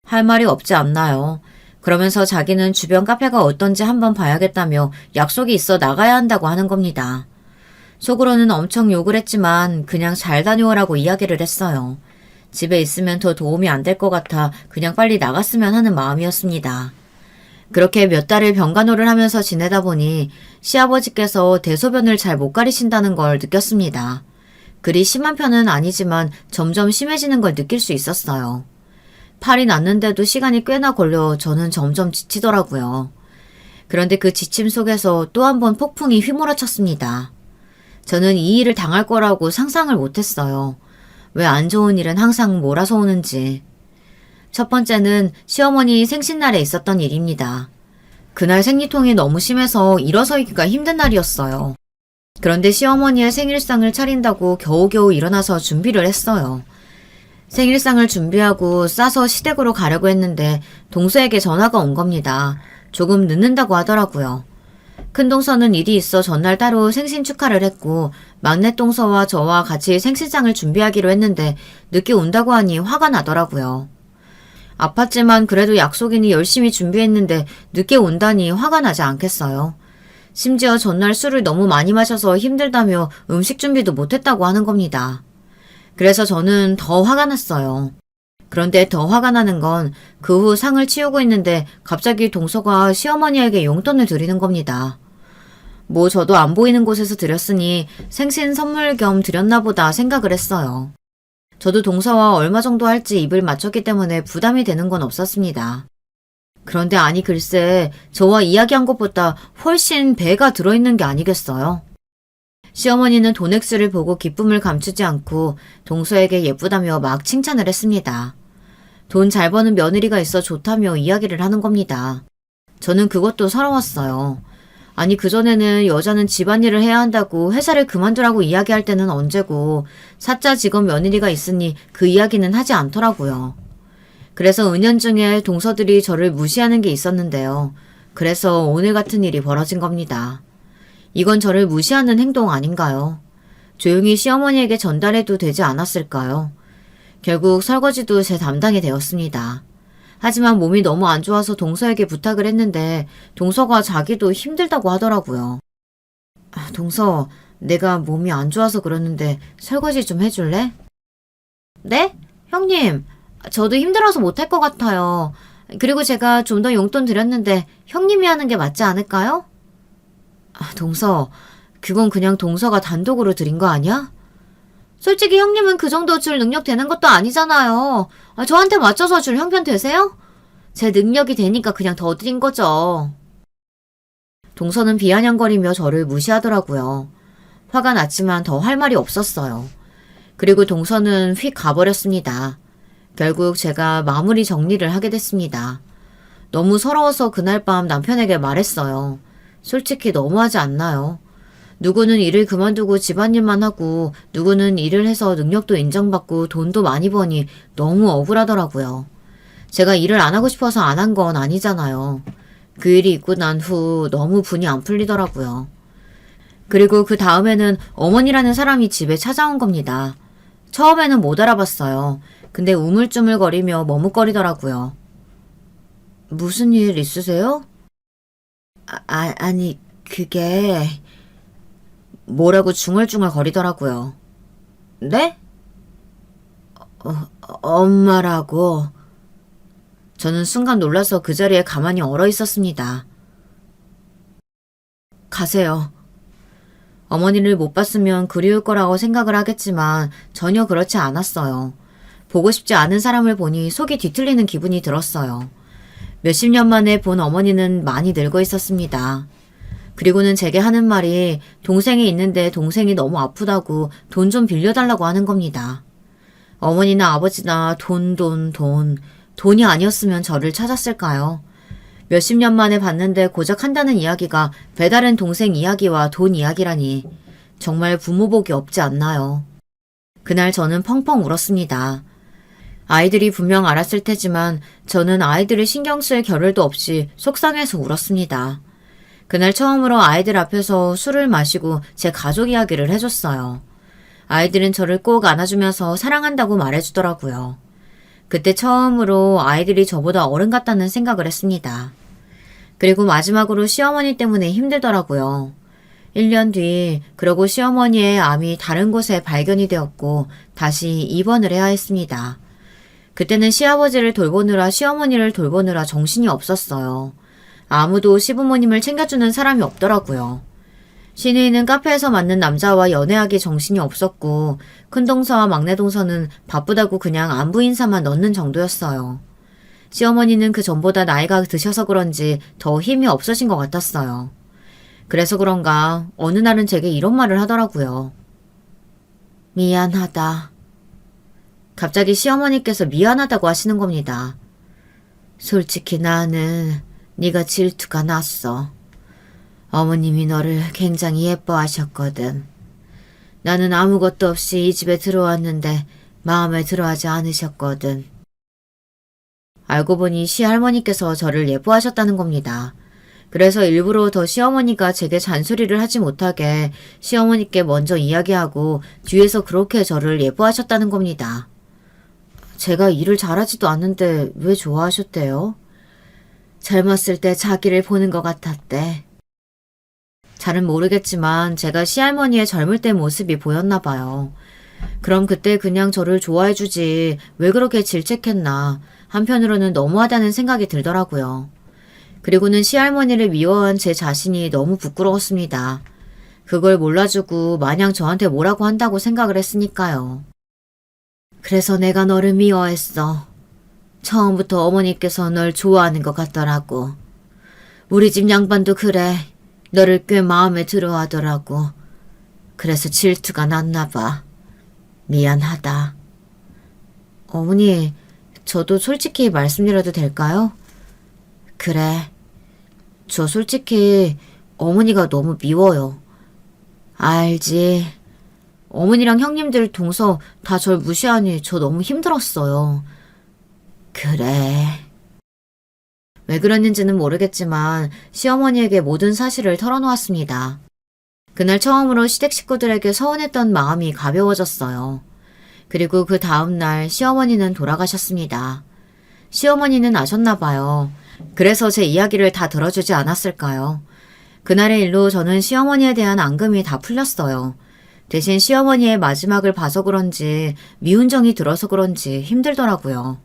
할 말이 없지 않나요? 그러면서 자기는 주변 카페가 어떤지 한번 봐야겠다며 약속이 있어 나가야 한다고 하는 겁니다. 속으로는 엄청 욕을 했지만 그냥 잘 다녀오라고 이야기를 했어요. 집에 있으면 더 도움이 안 될 것 같아 그냥 빨리 나갔으면 하는 마음이었습니다. 그렇게 몇 달을 병간호를 하면서 지내다 보니 시아버지께서 대소변을 잘 못 가리신다는 걸 느꼈습니다. 그리 심한 편은 아니지만 점점 심해지는 걸 느낄 수 있었어요. 팔이 났는데도 시간이 꽤나 걸려 저는 점점 지치더라고요. 그런데 그 지침 속에서 또 한 번 폭풍이 휘몰아쳤습니다. 저는 이 일을 당할 거라고 상상을 못했어요. 왜 안 좋은 일은 항상 몰아서 오는지. 첫 번째는 시어머니 생신날에 있었던 일입니다. 그날 생리통이 너무 심해서 일어서기가 힘든 날이었어요. 그런데 시어머니의 생일상을 차린다고 겨우겨우 일어나서 준비를 했어요. 생일상을 준비하고 싸서 시댁으로 가려고 했는데 동서에게 전화가 온 겁니다. 조금 늦는다고 하더라고요. 큰 동서는 일이 있어 전날 따로 생신 축하를 했고 막내 동서와 저와 같이 생신상을 준비하기로 했는데 늦게 온다고 하니 화가 나더라고요. 아팠지만 그래도 약속이니 열심히 준비했는데 늦게 온다니 화가 나지 않겠어요. 심지어 전날 술을 너무 많이 마셔서 힘들다며 음식 준비도 못했다고 하는 겁니다. 그래서 저는 더 화가 났어요. 그런데 더 화가 나는 건 그 후 상을 치우고 있는데 갑자기 동서가 시어머니에게 용돈을 드리는 겁니다. 뭐 저도 안 보이는 곳에서 드렸으니 생신 선물 겸 드렸나 보다 생각을 했어요. 저도 동서와 얼마 정도 할지 입을 맞췄기 때문에 부담이 되는 건 없었습니다. 그런데 아니 글쎄 저와 이야기한 것보다 훨씬 배가 들어있는 게 아니겠어요? 시어머니는 돈 액수를 보고 기쁨을 감추지 않고 동서에게 예쁘다며 막 칭찬을 했습니다. 돈 잘 버는 며느리가 있어 좋다며 이야기를 하는 겁니다. 저는 그것도 서러웠어요. 아니 그전에는 여자는 집안일을 해야 한다고 회사를 그만두라고 이야기할 때는 언제고 사짜 직업 며느리가 있으니 그 이야기는 하지 않더라고요. 그래서 은연중에 동서들이 저를 무시하는 게 있었는데요. 그래서 오늘 같은 일이 벌어진 겁니다. 이건 저를 무시하는 행동 아닌가요? 조용히 시어머니에게 전달해도 되지 않았을까요? 결국 설거지도 제 담당이 되었습니다. 하지만 몸이 너무 안 좋아서 동서에게 부탁을 했는데 동서가 자기도 힘들다고 하더라고요. 동서, 내가 몸이 안 좋아서 그러는데 설거지 좀 해줄래? 네? 형님, 저도 힘들어서 못할 것 같아요. 그리고 제가 좀 더 용돈 드렸는데 형님이 하는 게 맞지 않을까요? 동서, 그건 그냥 동서가 단독으로 드린 거 아니야? 솔직히 형님은 그 정도 줄 능력 되는 것도 아니잖아요. 저한테 맞춰서 줄 형편 되세요? 제 능력이 되니까 그냥 더 드린 거죠. 동서는 비아냥거리며 저를 무시하더라고요. 화가 났지만 더 할 말이 없었어요. 그리고 동서는 휙 가버렸습니다. 결국 제가 마무리 정리를 하게 됐습니다. 너무 서러워서 그날 밤 남편에게 말했어요. 솔직히 너무하지 않나요? 누구는 일을 그만두고 집안일만 하고 누구는 일을 해서 능력도 인정받고 돈도 많이 버니 너무 억울하더라고요. 제가 일을 안 하고 싶어서 안 한 건 아니잖아요. 그 일이 있고 난 후 너무 분이 안 풀리더라고요. 그리고 그 다음에는 어머니라는 사람이 집에 찾아온 겁니다. 처음에는 못 알아봤어요. 근데 우물쭈물거리며 머뭇거리더라고요. 무슨 일 있으세요? 아니 그게... 뭐라고 중얼중얼 거리더라고요. 네? 엄마라고. 저는 순간 놀라서 그 자리에 가만히 얼어 있었습니다. 가세요. 어머니를 못 봤으면 그리울 거라고 생각을 하겠지만 전혀 그렇지 않았어요. 보고 싶지 않은 사람을 보니 속이 뒤틀리는 기분이 들었어요. 몇십 년 만에 본 어머니는 많이 늙어 있었습니다. 그리고는 제게 하는 말이 동생이 있는데 동생이 너무 아프다고 돈 좀 빌려달라고 하는 겁니다. 어머니나 아버지나 돈이 아니었으면 저를 찾았을까요? 몇십 년 만에 봤는데 고작 한다는 이야기가 배다른 동생 이야기와 돈 이야기라니 정말 부모복이 없지 않나요? 그날 저는 펑펑 울었습니다. 아이들이 분명 알았을 테지만 저는 아이들을 신경 쓸 겨를도 없이 속상해서 울었습니다. 그날 처음으로 아이들 앞에서 술을 마시고 제 가족 이야기를 해줬어요. 아이들은 저를 꼭 안아주면서 사랑한다고 말해주더라고요. 그때 처음으로 아이들이 저보다 어른 같다는 생각을 했습니다. 그리고 마지막으로 시어머니 때문에 힘들더라고요. 1년 뒤, 그러고 시어머니의 암이 다른 곳에 발견이 되었고 다시 입원을 해야 했습니다. 그때는 시아버지를 돌보느라 시어머니를 돌보느라 정신이 없었어요. 아무도 시부모님을 챙겨주는 사람이 없더라고요. 신우이는 카페에서 만난 남자와 연애하기 정신이 없었고 큰동서와 막내동서는 바쁘다고 그냥 안부 인사만 넣는 정도였어요. 시어머니는 그 전보다 나이가 드셔서 그런지 더 힘이 없으신 것 같았어요. 그래서 그런가 어느 날은 제게 이런 말을 하더라고요. 미안하다. 갑자기 시어머니께서 미안하다고 하시는 겁니다. 솔직히 나는 네가 질투가 났어. 어머님이 너를 굉장히 예뻐하셨거든. 나는 아무것도 없이 이 집에 들어왔는데 마음에 들어하지 않으셨거든. 알고 보니 시할머니께서 저를 예뻐하셨다는 겁니다. 그래서 일부러 더 시어머니가 제게 잔소리를 하지 못하게 시어머니께 먼저 이야기하고 뒤에서 그렇게 저를 예뻐하셨다는 겁니다. 제가 일을 잘하지도 않는데 왜 좋아하셨대요? 젊었을 때 자기를 보는 것 같았대. 잘은 모르겠지만 제가 시할머니의 젊을 때 모습이 보였나 봐요. 그럼 그때 그냥 저를 좋아해주지 왜 그렇게 질책했나 한편으로는 너무하다는 생각이 들더라고요. 그리고는 시할머니를 미워한 제 자신이 너무 부끄러웠습니다. 그걸 몰라주고 마냥 저한테 뭐라고 한다고 생각을 했으니까요. 그래서 내가 너를 미워했어. 처음부터 어머니께서 널 좋아하는 것 같더라고. 우리 집 양반도 그래. 너를 꽤 마음에 들어하더라고. 그래서 질투가 났나 봐. 미안하다. 어머니, 저도 솔직히 말씀드려도 될까요? 그래. 저 솔직히 어머니가 너무 미워요. 알지. 어머니랑 형님들 동서 다 절 무시하니 저 너무 힘들었어요. 그래. 왜 그랬는지는 모르겠지만 시어머니에게 모든 사실을 털어놓았습니다. 그날 처음으로 시댁 식구들에게 서운했던 마음이 가벼워졌어요. 그리고 그 다음날 시어머니는 돌아가셨습니다. 시어머니는 아셨나 봐요. 그래서 제 이야기를 다 들어주지 않았을까요? 그날의 일로 저는 시어머니에 대한 앙금이 다 풀렸어요. 대신 시어머니의 마지막을 봐서 그런지 미운 정이 들어서 그런지 힘들더라고요.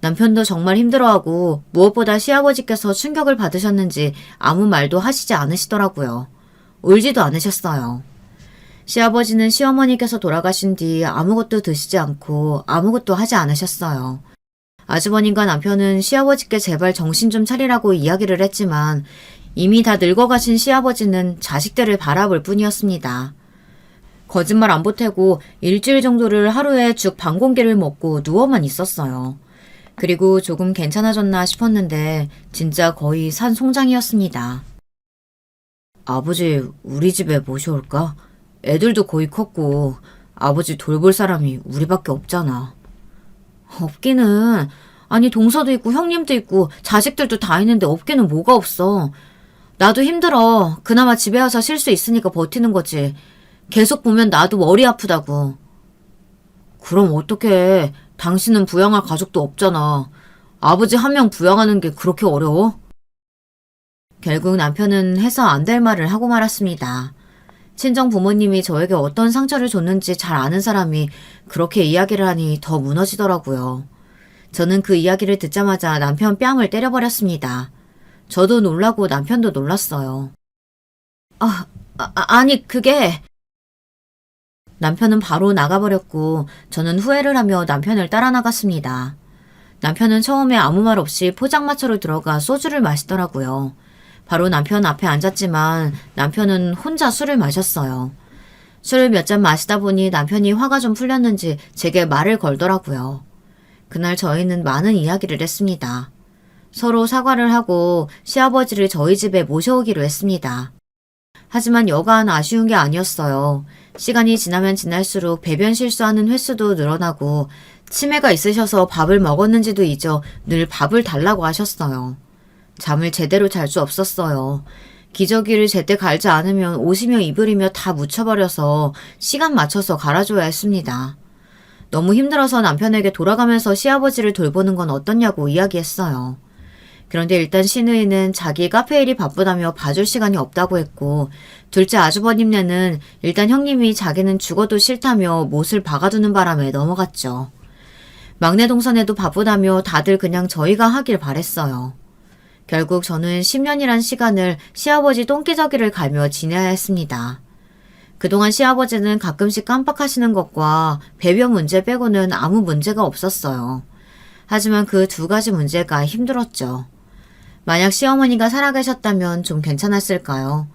남편도 정말 힘들어하고 무엇보다 시아버지께서 충격을 받으셨는지 아무 말도 하시지 않으시더라고요. 울지도 않으셨어요. 시아버지는 시어머니께서 돌아가신 뒤 아무것도 드시지 않고 아무것도 하지 않으셨어요. 아주버님과 남편은 시아버지께 제발 정신 좀 차리라고 이야기를 했지만 이미 다 늙어가신 시아버지는 자식들을 바라볼 뿐이었습니다. 거짓말 안 보태고 일주일 정도를 하루에 죽 반 공기를 먹고 누워만 있었어요. 그리고 조금 괜찮아졌나 싶었는데 진짜 거의 산송장이었습니다. 아버지 우리 집에 모셔올까? 애들도 거의 컸고 아버지 돌볼 사람이 우리밖에 없잖아. 없기는. 아니 동서도 있고 형님도 있고 자식들도 다 있는데 없기는 뭐가 없어. 나도 힘들어. 그나마 집에 와서 쉴 수 있으니까 버티는 거지. 계속 보면 나도 머리 아프다고. 그럼 어떡해. 당신은 부양할 가족도 없잖아. 아버지 한 명 부양하는 게 그렇게 어려워? 결국 남편은 해서 안 될 말을 하고 말았습니다. 친정 부모님이 저에게 어떤 상처를 줬는지 잘 아는 사람이 그렇게 이야기를 하니 더 무너지더라고요. 저는 그 이야기를 듣자마자 남편 뺨을 때려버렸습니다. 저도 놀라고 남편도 놀랐어요. 아니 그게... 남편은 바로 나가버렸고 저는 후회를 하며 남편을 따라 나갔습니다. 남편은 처음에 아무 말 없이 포장마차로 들어가 소주를 마시더라고요. 바로 남편 앞에 앉았지만 남편은 혼자 술을 마셨어요. 술을 몇 잔 마시다 보니 남편이 화가 좀 풀렸는지 제게 말을 걸더라고요. 그날 저희는 많은 이야기를 했습니다. 서로 사과를 하고 시아버지를 저희 집에 모셔오기로 했습니다. 하지만 여간 아쉬운 게 아니었어요. 시간이 지나면 지날수록 배변 실수하는 횟수도 늘어나고 치매가 있으셔서 밥을 먹었는지도 잊어 늘 밥을 달라고 하셨어요. 잠을 제대로 잘 수 없었어요. 기저귀를 제때 갈지 않으면 옷이며 이불이며 다 묻혀버려서 시간 맞춰서 갈아줘야 했습니다. 너무 힘들어서 남편에게 돌아가면서 시아버지를 돌보는 건 어떻냐고 이야기했어요. 그런데 일단 시누이는 자기 카페 일이 바쁘다며 봐줄 시간이 없다고 했고, 둘째 아주버님네는 일단 형님이 자기는 죽어도 싫다며 못을 박아두는 바람에 넘어갔죠. 막내 동선에도 바쁘다며 다들 그냥 저희가 하길 바랬어요. 결국 저는 10년이란 시간을 시아버지 똥기저귀를 갈며 지내야 했습니다. 그동안 시아버지는 가끔씩 깜빡하시는 것과 배변 문제 빼고는 아무 문제가 없었어요. 하지만 그 두 가지 문제가 힘들었죠. 만약 시어머니가 살아계셨다면 좀 괜찮았을까요?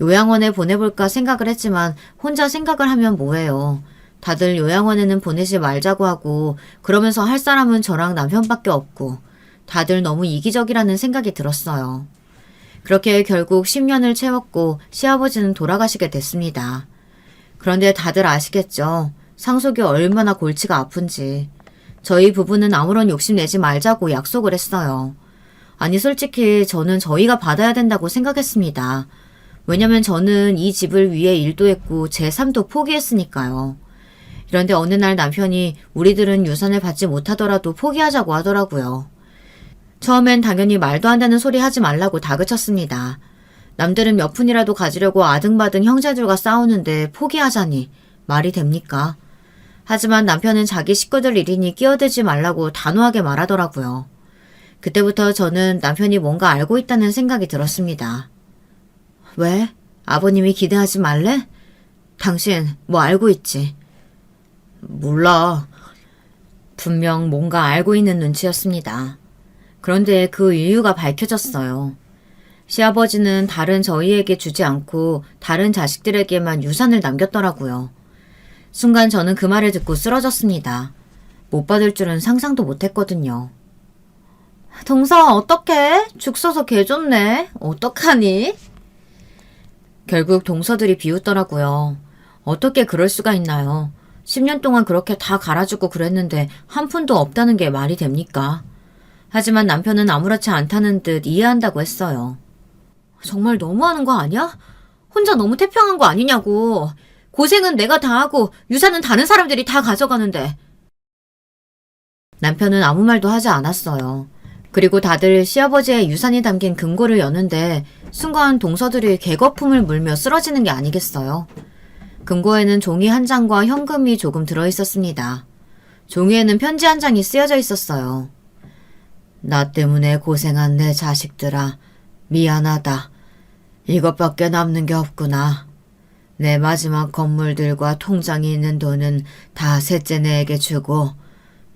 요양원에 보내볼까 생각을 했지만 혼자 생각을 하면 뭐해요. 다들 요양원에는 보내지 말자고 하고 그러면서 할 사람은 저랑 남편밖에 없고 다들 너무 이기적이라는 생각이 들었어요. 그렇게 결국 10년을 채웠고 시아버지는 돌아가시게 됐습니다. 그런데 다들 아시겠죠? 상속이 얼마나 골치가 아픈지. 저희 부부는 아무런 욕심 내지 말자고 약속을 했어요. 아니 솔직히 저는 저희가 받아야 된다고 생각했습니다. 왜냐면 저는 이 집을 위해 일도 했고 제 삶도 포기했으니까요. 그런데 어느 날 남편이 우리들은 유산을 받지 못하더라도 포기하자고 하더라고요. 처음엔 당연히 말도 안 되는 소리 하지 말라고 다그쳤습니다. 남들은 몇 푼이라도 가지려고 아등바등 형제들과 싸우는데 포기하자니 말이 됩니까? 하지만 남편은 자기 식구들 일이니 끼어들지 말라고 단호하게 말하더라고요. 그때부터 저는 남편이 뭔가 알고 있다는 생각이 들었습니다. 왜? 아버님이 기대하지 말래? 당신 뭐 알고 있지? 몰라. 분명 뭔가 알고 있는 눈치였습니다. 그런데 그 이유가 밝혀졌어요. 시아버지는 다른 저희에게 주지 않고 다른 자식들에게만 유산을 남겼더라고요. 순간 저는 그 말을 듣고 쓰러졌습니다. 못 받을 줄은 상상도 못했거든요. 동서 어떡해? 죽 써서 개 좋네. 어떡하니? 결국 동서들이 비웃더라고요. 어떻게 그럴 수가 있나요? 10년 동안 그렇게 다 갈아주고 그랬는데 한 푼도 없다는 게 말이 됩니까? 하지만 남편은 아무렇지 않다는 듯 이해한다고 했어요. 정말 너무하는 거 아니야? 혼자 너무 태평한 거 아니냐고. 고생은 내가 다 하고 유산은 다른 사람들이 다 가져가는데. 남편은 아무 말도 하지 않았어요. 그리고 다들 시아버지의 유산이 담긴 금고를 여는데 순간 동서들이 개거품을 물며 쓰러지는 게 아니겠어요. 금고에는 종이 한 장과 현금이 조금 들어있었습니다. 종이에는 편지 한 장이 쓰여져 있었어요. 나 때문에 고생한 내 자식들아, 미안하다. 이것밖에 남는 게 없구나. 내 마지막 건물들과 통장이 있는 돈은 다 셋째네에게 주고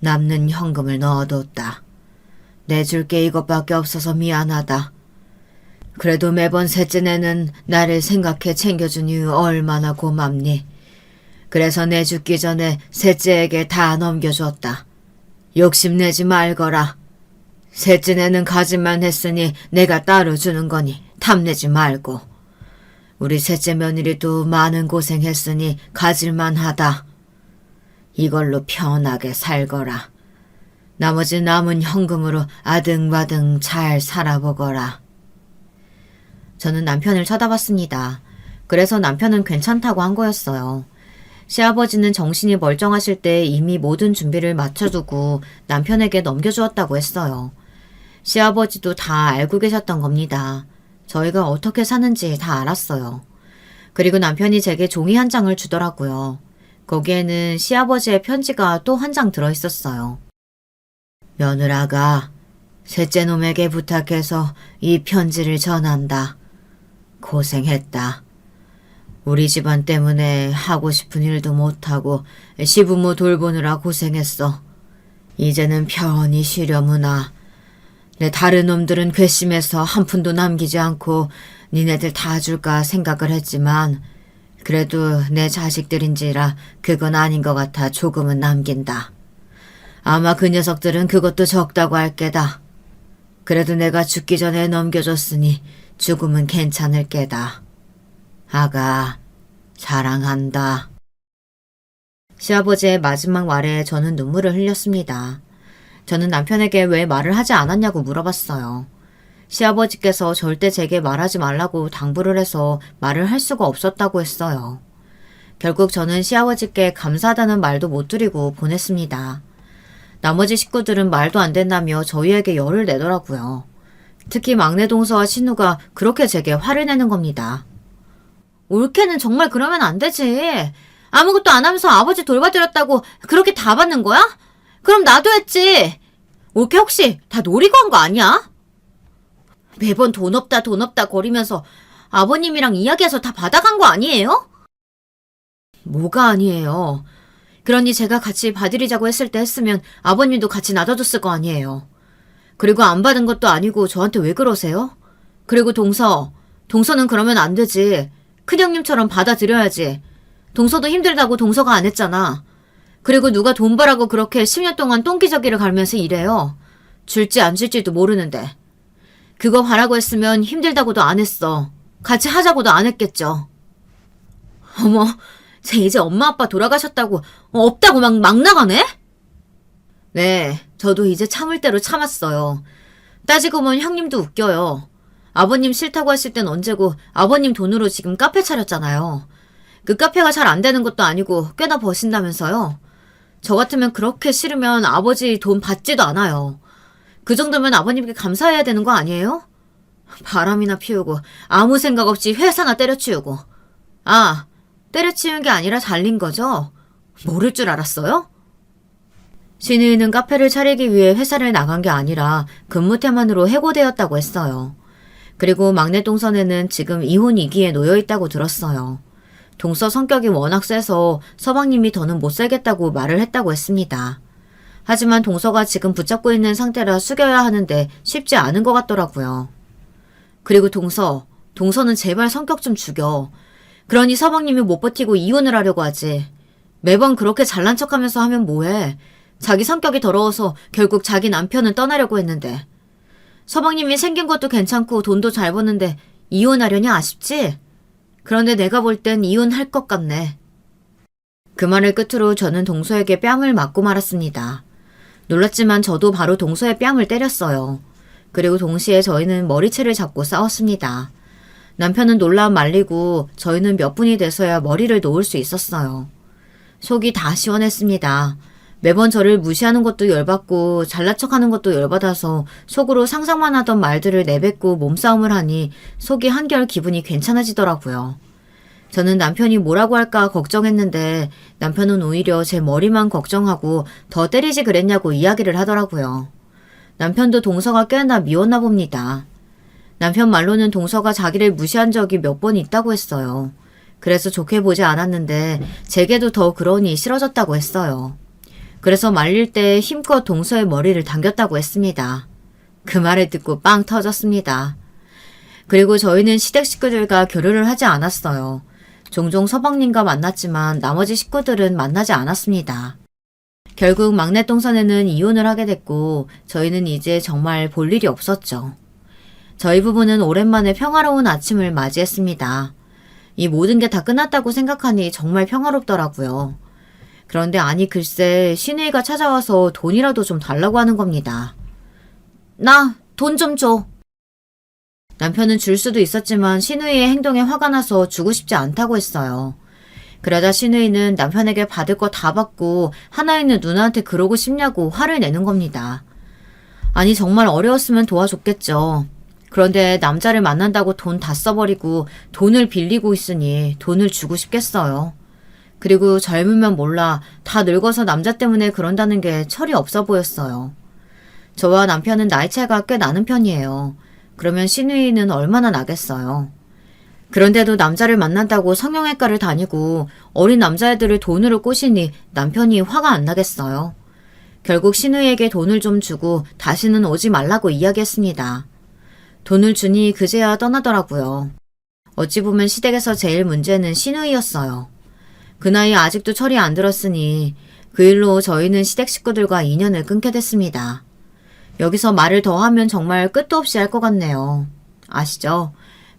남는 현금을 넣어뒀다. 내줄 게 이것밖에 없어서 미안하다. 그래도 매번 셋째네는 나를 생각해 챙겨주니 얼마나 고맙니. 그래서 내 죽기 전에 셋째에게 다 넘겨줬다. 욕심내지 말거라. 셋째네는 가지만 했으니 내가 따로 주는 거니 탐내지 말고. 우리 셋째 며느리도 많은 고생했으니 가질만 하다. 이걸로 편하게 살거라. 나머지 남은 현금으로 아등바등 잘 살아보거라. 저는 남편을 쳐다봤습니다. 그래서 남편은 괜찮다고 한 거였어요. 시아버지는 정신이 멀쩡하실 때 이미 모든 준비를 마쳐두고 남편에게 넘겨주었다고 했어요. 시아버지도 다 알고 계셨던 겁니다. 저희가 어떻게 사는지 다 알았어요. 그리고 남편이 제게 종이 한 장을 주더라고요. 거기에는 시아버지의 편지가 또 한 장 들어있었어요. 며느라가 셋째 놈에게 부탁해서 이 편지를 전한다. 고생했다. 우리 집안 때문에 하고 싶은 일도 못하고 시부모 돌보느라 고생했어. 이제는 편히 쉬려무나. 내 다른 놈들은 괘씸해서 한 푼도 남기지 않고 니네들 다 줄까 생각을 했지만 그래도 내 자식들인지라 그건 아닌 것 같아 조금은 남긴다. 아마 그 녀석들은 그것도 적다고 할 게다. 그래도 내가 죽기 전에 넘겨줬으니 죽음은 괜찮을 게다. 아가, 사랑한다. 시아버지의 마지막 말에 저는 눈물을 흘렸습니다. 저는 남편에게 왜 말을 하지 않았냐고 물어봤어요. 시아버지께서 절대 제게 말하지 말라고 당부를 해서 말을 할 수가 없었다고 했어요. 결국 저는 시아버지께 감사하다는 말도 못 드리고 보냈습니다. 나머지 식구들은 말도 안 된다며 저희에게 열을 내더라고요. 특히 막내 동서와 신우가 그렇게 제게 화를 내는 겁니다. 올케는 정말 그러면 안 되지. 아무것도 안 하면서 아버지 돌봐드렸다고 그렇게 다 받는 거야? 그럼 나도 했지. 올케 혹시 다 노리고 한 거 아니야? 매번 돈 없다 거리면서 아버님이랑 이야기해서 다 받아간 거 아니에요? 뭐가 아니에요. 그러니 제가 같이 봐드리자고 했을 때 했으면 아버님도 같이 놔둬줬을 거 아니에요. 그리고 안 받은 것도 아니고 저한테 왜 그러세요? 그리고 동서는 그러면 안 되지. 큰형님처럼 받아들여야지. 동서도 힘들다고 동서가 안 했잖아. 그리고 누가 돈 벌라고 그렇게 10년 동안 똥기저귀를 갈면서 일해요. 줄지 안 줄지도 모르는데. 그거 바라고 했으면 힘들다고도 안 했어. 같이 하자고도 안 했겠죠. 어머, 쟤 이제 엄마 아빠 돌아가셨다고 없다고 막 나가네? 네, 저도 이제 참을 대로 참았어요. 따지고 보면 형님도 웃겨요. 아버님 싫다고 했을 땐 언제고 아버님 돈으로 지금 카페 차렸잖아요. 그 카페가 잘 안 되는 것도 아니고 꽤나 버신다면서요. 저 같으면 그렇게 싫으면 아버지 돈 받지도 않아요. 그 정도면 아버님께 감사해야 되는 거 아니에요? 바람이나 피우고 아무 생각 없이 회사나 때려치우고. 아, 때려치운 게 아니라 잘린 거죠? 모를 줄 알았어요? 신우이는 카페를 차리기 위해 회사를 나간 게 아니라 근무 태만으로 해고되었다고 했어요. 그리고 막내 동선에는 지금 이혼 위기에 놓여 있다고 들었어요. 동서 성격이 워낙 세서 서방님이 더는 못 살겠다고 말을 했다고 했습니다. 하지만 동서가 지금 붙잡고 있는 상태라 숙여야 하는데 쉽지 않은 것 같더라고요. 그리고 동서는 제발 성격 좀 죽여. 그러니 서방님이 못 버티고 이혼을 하려고 하지. 매번 그렇게 잘난 척하면서 하면 뭐해. 자기 성격이 더러워서 결국 자기 남편은 떠나려고 했는데. 서방님이 생긴 것도 괜찮고 돈도 잘 버는데 이혼하려니 아쉽지? 그런데 내가 볼 땐 이혼할 것 같네. 그 말을 끝으로 저는 동서에게 뺨을 맞고 말았습니다. 놀랐지만 저도 바로 동서의 뺨을 때렸어요. 그리고 동시에 저희는 머리채를 잡고 싸웠습니다. 남편은 놀라 말리고 저희는 몇 분이 돼서야 머리를 놓을 수 있었어요. 속이 다 시원했습니다. 매번 저를 무시하는 것도 열받고 잘난 척하는 것도 열받아서 속으로 상상만 하던 말들을 내뱉고 몸싸움을 하니 속이 한결 기분이 괜찮아지더라고요. 저는 남편이 뭐라고 할까 걱정했는데 남편은 오히려 제 머리만 걱정하고 더 때리지 그랬냐고 이야기를 하더라고요. 남편도 동서가 꽤나 미웠나 봅니다. 남편 말로는 동서가 자기를 무시한 적이 몇 번 있다고 했어요. 그래서 좋게 보지 않았는데 제게도 더 그러니 싫어졌다고 했어요. 그래서 말릴 때 힘껏 동서의 머리를 당겼다고 했습니다. 그 말을 듣고 빵 터졌습니다. 그리고 저희는 시댁 식구들과 교류를 하지 않았어요. 종종 서방님과 만났지만 나머지 식구들은 만나지 않았습니다. 결국 막내 동선에는 이혼을 하게 됐고 저희는 이제 정말 볼 일이 없었죠. 저희 부부는 오랜만에 평화로운 아침을 맞이했습니다. 이 모든 게 다 끝났다고 생각하니 정말 평화롭더라고요. 그런데 아니 글쎄 신우이가 찾아와서 돈이라도 좀 달라고 하는 겁니다. 나 돈 좀 줘. 남편은 줄 수도 있었지만 신우이의 행동에 화가 나서 주고 싶지 않다고 했어요. 그러다 신우이는 남편에게 받을 거 다 받고 하나 있는 누나한테 그러고 싶냐고 화를 내는 겁니다. 아니 정말 어려웠으면 도와줬겠죠. 그런데 남자를 만난다고 돈 다 써버리고 돈을 빌리고 있으니 돈을 주고 싶겠어요. 그리고 젊으면 몰라 다 늙어서 남자 때문에 그런다는 게 철이 없어 보였어요. 저와 남편은 나이 차이가 꽤 나는 편이에요. 그러면 신우이는 얼마나 나겠어요. 그런데도 남자를 만난다고 성형외과를 다니고 어린 남자애들을 돈으로 꼬시니 남편이 화가 안 나겠어요. 결국 신우이에게 돈을 좀 주고 다시는 오지 말라고 이야기했습니다. 돈을 주니 그제야 떠나더라고요. 어찌 보면 시댁에서 제일 문제는 신우이였어요. 그 나이에 아직도 철이 안 들었으니 그 일로 저희는 시댁 식구들과 인연을 끊게 됐습니다. 여기서 말을 더 하면 정말 끝도 없이 할 것 같네요. 아시죠?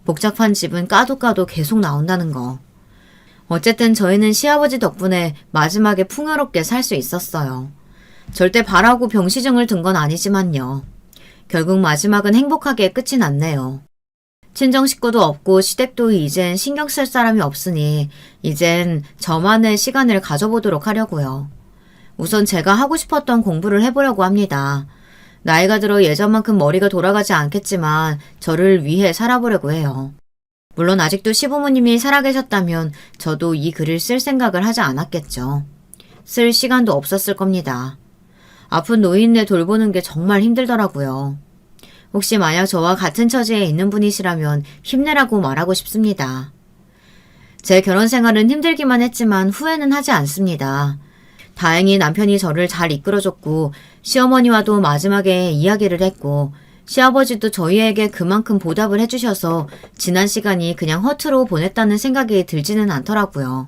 복잡한 집은 까도 까도 계속 나온다는 거. 어쨌든 저희는 시아버지 덕분에 마지막에 풍요롭게 살 수 있었어요. 절대 바라고 병시증을 든 건 아니지만요. 결국 마지막은 행복하게 끝이 났네요. 친정 식구도 없고 시댁도 이젠 신경 쓸 사람이 없으니 이젠 저만의 시간을 가져보도록 하려고요. 우선 제가 하고 싶었던 공부를 해보려고 합니다. 나이가 들어 예전만큼 머리가 돌아가지 않겠지만 저를 위해 살아보려고 해요. 물론 아직도 시부모님이 살아계셨다면 저도 이 글을 쓸 생각을 하지 않았겠죠. 쓸 시간도 없었을 겁니다. 아픈 노인네 돌보는 게 정말 힘들더라고요. 혹시 만약 저와 같은 처지에 있는 분이시라면 힘내라고 말하고 싶습니다. 제 결혼 생활은 힘들기만 했지만 후회는 하지 않습니다. 다행히 남편이 저를 잘 이끌어줬고 시어머니와도 마지막에 이야기를 했고 시아버지도 저희에게 그만큼 보답을 해주셔서 지난 시간이 그냥 허투루 보냈다는 생각이 들지는 않더라고요.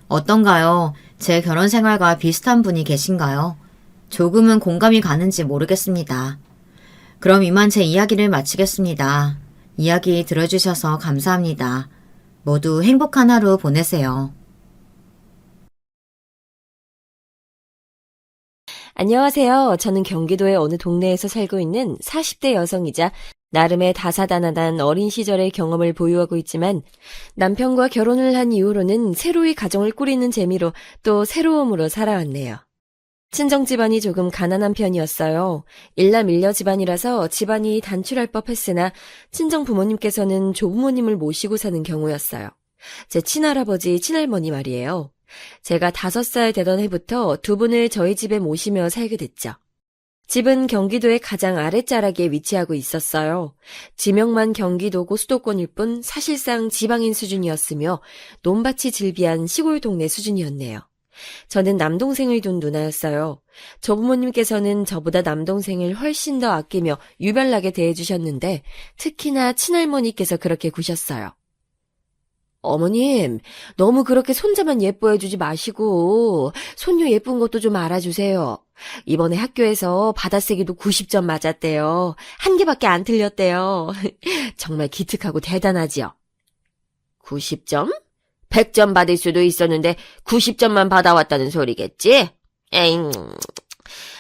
어떤가요? 제 결혼 생활과 비슷한 분이 계신가요? 조금은 공감이 가는지 모르겠습니다. 그럼 이만 제 이야기를 마치겠습니다. 이야기 들어주셔서 감사합니다. 모두 행복한 하루 보내세요. 안녕하세요. 저는 경기도의 어느 동네에서 살고 있는 40대 여성이자 나름의 다사다난한 어린 시절의 경험을 보유하고 있지만 남편과 결혼을 한 이후로는 새로이 가정을 꾸리는 재미로 또 새로움으로 살아왔네요. 친정 집안이 조금 가난한 편이었어요. 일남일녀 집안이라서 집안이 단출할 법했으나 친정 부모님께서는 조부모님을 모시고 사는 경우였어요. 제 친할아버지, 친할머니 말이에요. 제가 5살 되던 해부터 두 분을 저희 집에 모시며 살게 됐죠. 집은 경기도의 가장 아랫자락에 위치하고 있었어요. 지명만 경기도고 수도권일 뿐 사실상 지방인 수준이었으며 논밭이 즐비한 시골 동네 수준이었네요. 저는 남동생을 둔 누나였어요. 조부모님께서는 저보다 남동생을 훨씬 더 아끼며 유별나게 대해주셨는데 특히나 친할머니께서 그렇게 구셨어요. 어머님, 너무 그렇게 손자만 예뻐해주지 마시고 손녀 예쁜 것도 좀 알아주세요. 이번에 학교에서 받아쓰기도 90점 맞았대요. 한 개밖에 안 틀렸대요. 정말 기특하고 대단하지요. 90점? 100점 받을 수도 있었는데 90점만 받아왔다는 소리겠지? 에잉,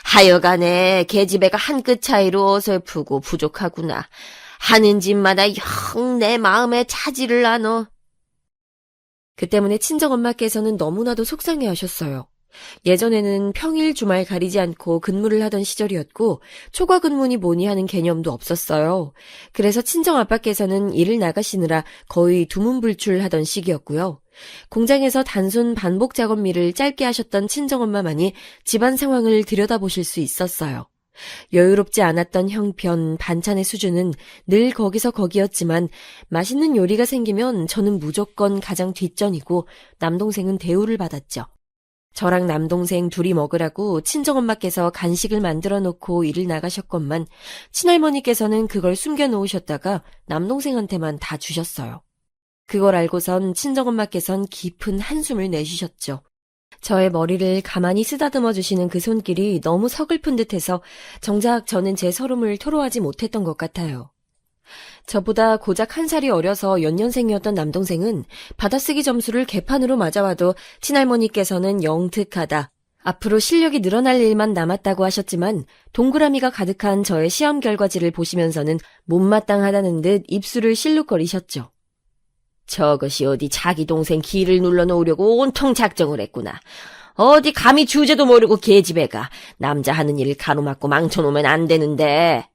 하여간에 계집애가 한 끗 차이로 어설프고 부족하구나. 하는 집마다 영 내 마음에 차지를 않어. 그 때문에 친정엄마께서는 너무나도 속상해하셨어요. 예전에는 평일 주말 가리지 않고 근무를 하던 시절이었고 초과 근무니 뭐니 하는 개념도 없었어요. 그래서 친정아빠께서는 일을 나가시느라 거의 두문불출하던 시기였고요. 공장에서 단순 반복 작업일을 짧게 하셨던 친정엄마만이 집안 상황을 들여다보실 수 있었어요. 여유롭지 않았던 형편, 반찬의 수준은 늘 거기서 거기였지만 맛있는 요리가 생기면 저는 무조건 가장 뒷전이고 남동생은 대우를 받았죠. 저랑 남동생 둘이 먹으라고 친정엄마께서 간식을 만들어 놓고 일을 나가셨건만 친할머니께서는 그걸 숨겨 놓으셨다가 남동생한테만 다 주셨어요. 그걸 알고선 친정엄마께선 깊은 한숨을 내쉬셨죠. 저의 머리를 가만히 쓰다듬어 주시는 그 손길이 너무 서글픈 듯해서 정작 저는 제 서름을 토로하지 못했던 것 같아요. 저보다 고작 1살이 어려서 연년생이었던 남동생은 받아쓰기 점수를 개판으로 맞아와도 친할머니께서는 영특하다. 앞으로 실력이 늘어날 일만 남았다고 하셨지만 동그라미가 가득한 저의 시험 결과지를 보시면서는 못마땅하다는 듯 입술을 실룩거리셨죠. 저것이 어디 자기 동생 기를 눌러놓으려고 온통 작정을 했구나. 어디 감히 주제도 모르고 계집애가 남자 하는 일을 가로막고 망쳐놓으면 안 되는데.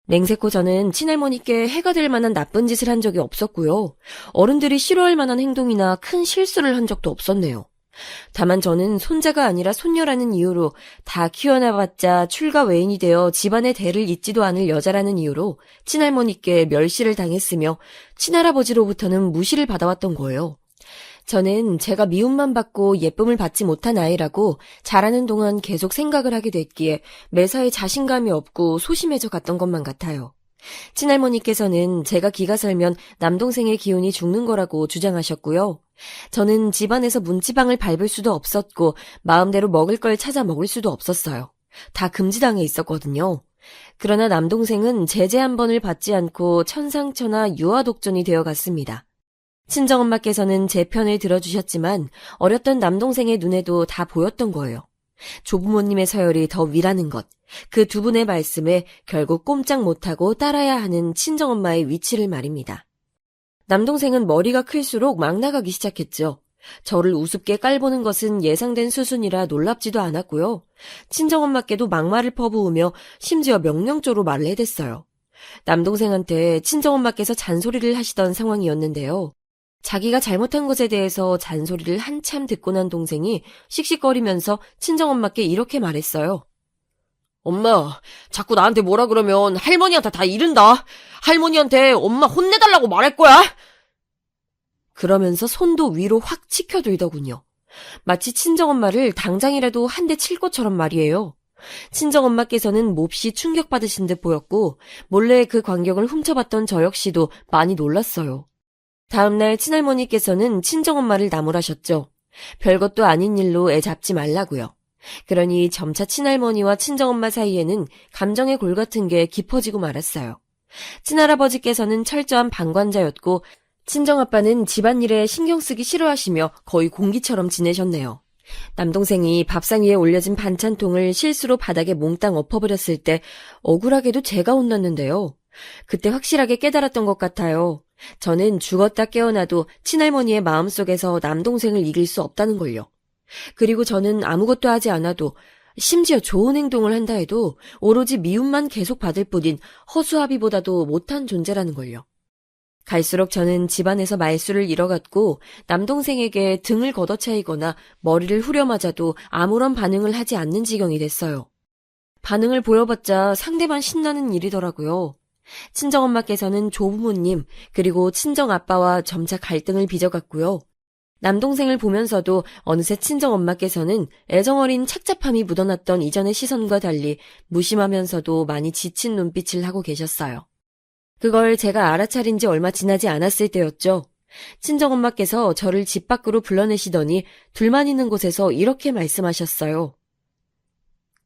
맹세코 저는 친할머니께 해가 될 만한 나쁜 짓을 한 적이 없었고요. 어른들이 싫어할 만한 행동이나 큰 실수를 한 적도 없었네요. 다만 저는 손자가 아니라 손녀라는 이유로 다 키워나봤자 출가 외인이 되어 집안의 대를 잇지도 않을 여자라는 이유로 친할머니께 멸시를 당했으며 친할아버지로부터는 무시를 받아왔던 거예요. 저는 제가 미움만 받고 예쁨을 받지 못한 아이라고 자라는 동안 계속 생각을 하게 됐기에 매사에 자신감이 없고 소심해져 갔던 것만 같아요. 친할머니께서는 제가 기가 살면 남동생의 기운이 죽는 거라고 주장하셨고요. 저는 집안에서 문지방을 밟을 수도 없었고 마음대로 먹을 걸 찾아 먹을 수도 없었어요. 다 금지당해 있었거든요. 그러나 남동생은 제재 한 번을 받지 않고 천상천하 유아독존이 되어갔습니다. 친정엄마께서는 제 편을 들어주셨지만 어렸던 남동생의 눈에도 다 보였던 거예요. 조부모님의 서열이 더 위라는 것, 그 두 분의 말씀에 결국 꼼짝 못하고 따라야 하는 친정엄마의 위치를 말입니다. 남동생은 머리가 클수록 막 나가기 시작했죠. 저를 우습게 깔보는 것은 예상된 수순이라 놀랍지도 않았고요. 친정엄마께도 막말을 퍼부으며 심지어 명령조로 말을 해댔어요. 남동생한테 친정엄마께서 잔소리를 하시던 상황이었는데요. 자기가 잘못한 것에 대해서 잔소리를 한참 듣고 난 동생이 씩씩거리면서 친정엄마께 이렇게 말했어요. 엄마, 자꾸 나한테 뭐라 그러면 할머니한테 다 이른다. 할머니한테 엄마 혼내달라고 말할 거야. 그러면서 손도 위로 확 치켜들더군요. 마치 친정엄마를 당장이라도 한 대 칠 것처럼 말이에요. 친정엄마께서는 몹시 충격받으신 듯 보였고 몰래 그 광경을 훔쳐봤던 저 역시도 많이 놀랐어요. 다음날 친할머니께서는 친정엄마를 나무라셨죠. 별것도 아닌 일로 애 잡지 말라고요. 그러니 점차 친할머니와 친정엄마 사이에는 감정의 골 같은 게 깊어지고 말았어요. 친할아버지께서는 철저한 방관자였고 친정아빠는 집안일에 신경 쓰기 싫어하시며 거의 공기처럼 지내셨네요. 남동생이 밥상 위에 올려진 반찬통을 실수로 바닥에 몽땅 엎어버렸을 때 억울하게도 제가 혼났는데요. 그때 확실하게 깨달았던 것 같아요. 저는 죽었다 깨어나도 친할머니의 마음속에서 남동생을 이길 수 없다는 걸요. 그리고 저는 아무것도 하지 않아도 심지어 좋은 행동을 한다 해도 오로지 미움만 계속 받을 뿐인 허수아비보다도 못한 존재라는 걸요. 갈수록 저는 집안에서 말수를 잃어갔고 남동생에게 등을 걷어차이거나 머리를 후려맞아도 아무런 반응을 하지 않는 지경이 됐어요. 반응을 보여봤자 상대만 신나는 일이더라고요. 친정엄마께서는 조부모님 그리고 친정아빠와 점차 갈등을 빚어갔고요. 남동생을 보면서도 어느새 친정엄마께서는 애정어린 착잡함이 묻어났던 이전의 시선과 달리 무심하면서도 많이 지친 눈빛을 하고 계셨어요. 그걸 제가 알아차린 지 얼마 지나지 않았을 때였죠. 친정엄마께서 저를 집 밖으로 불러내시더니 둘만 있는 곳에서 이렇게 말씀하셨어요.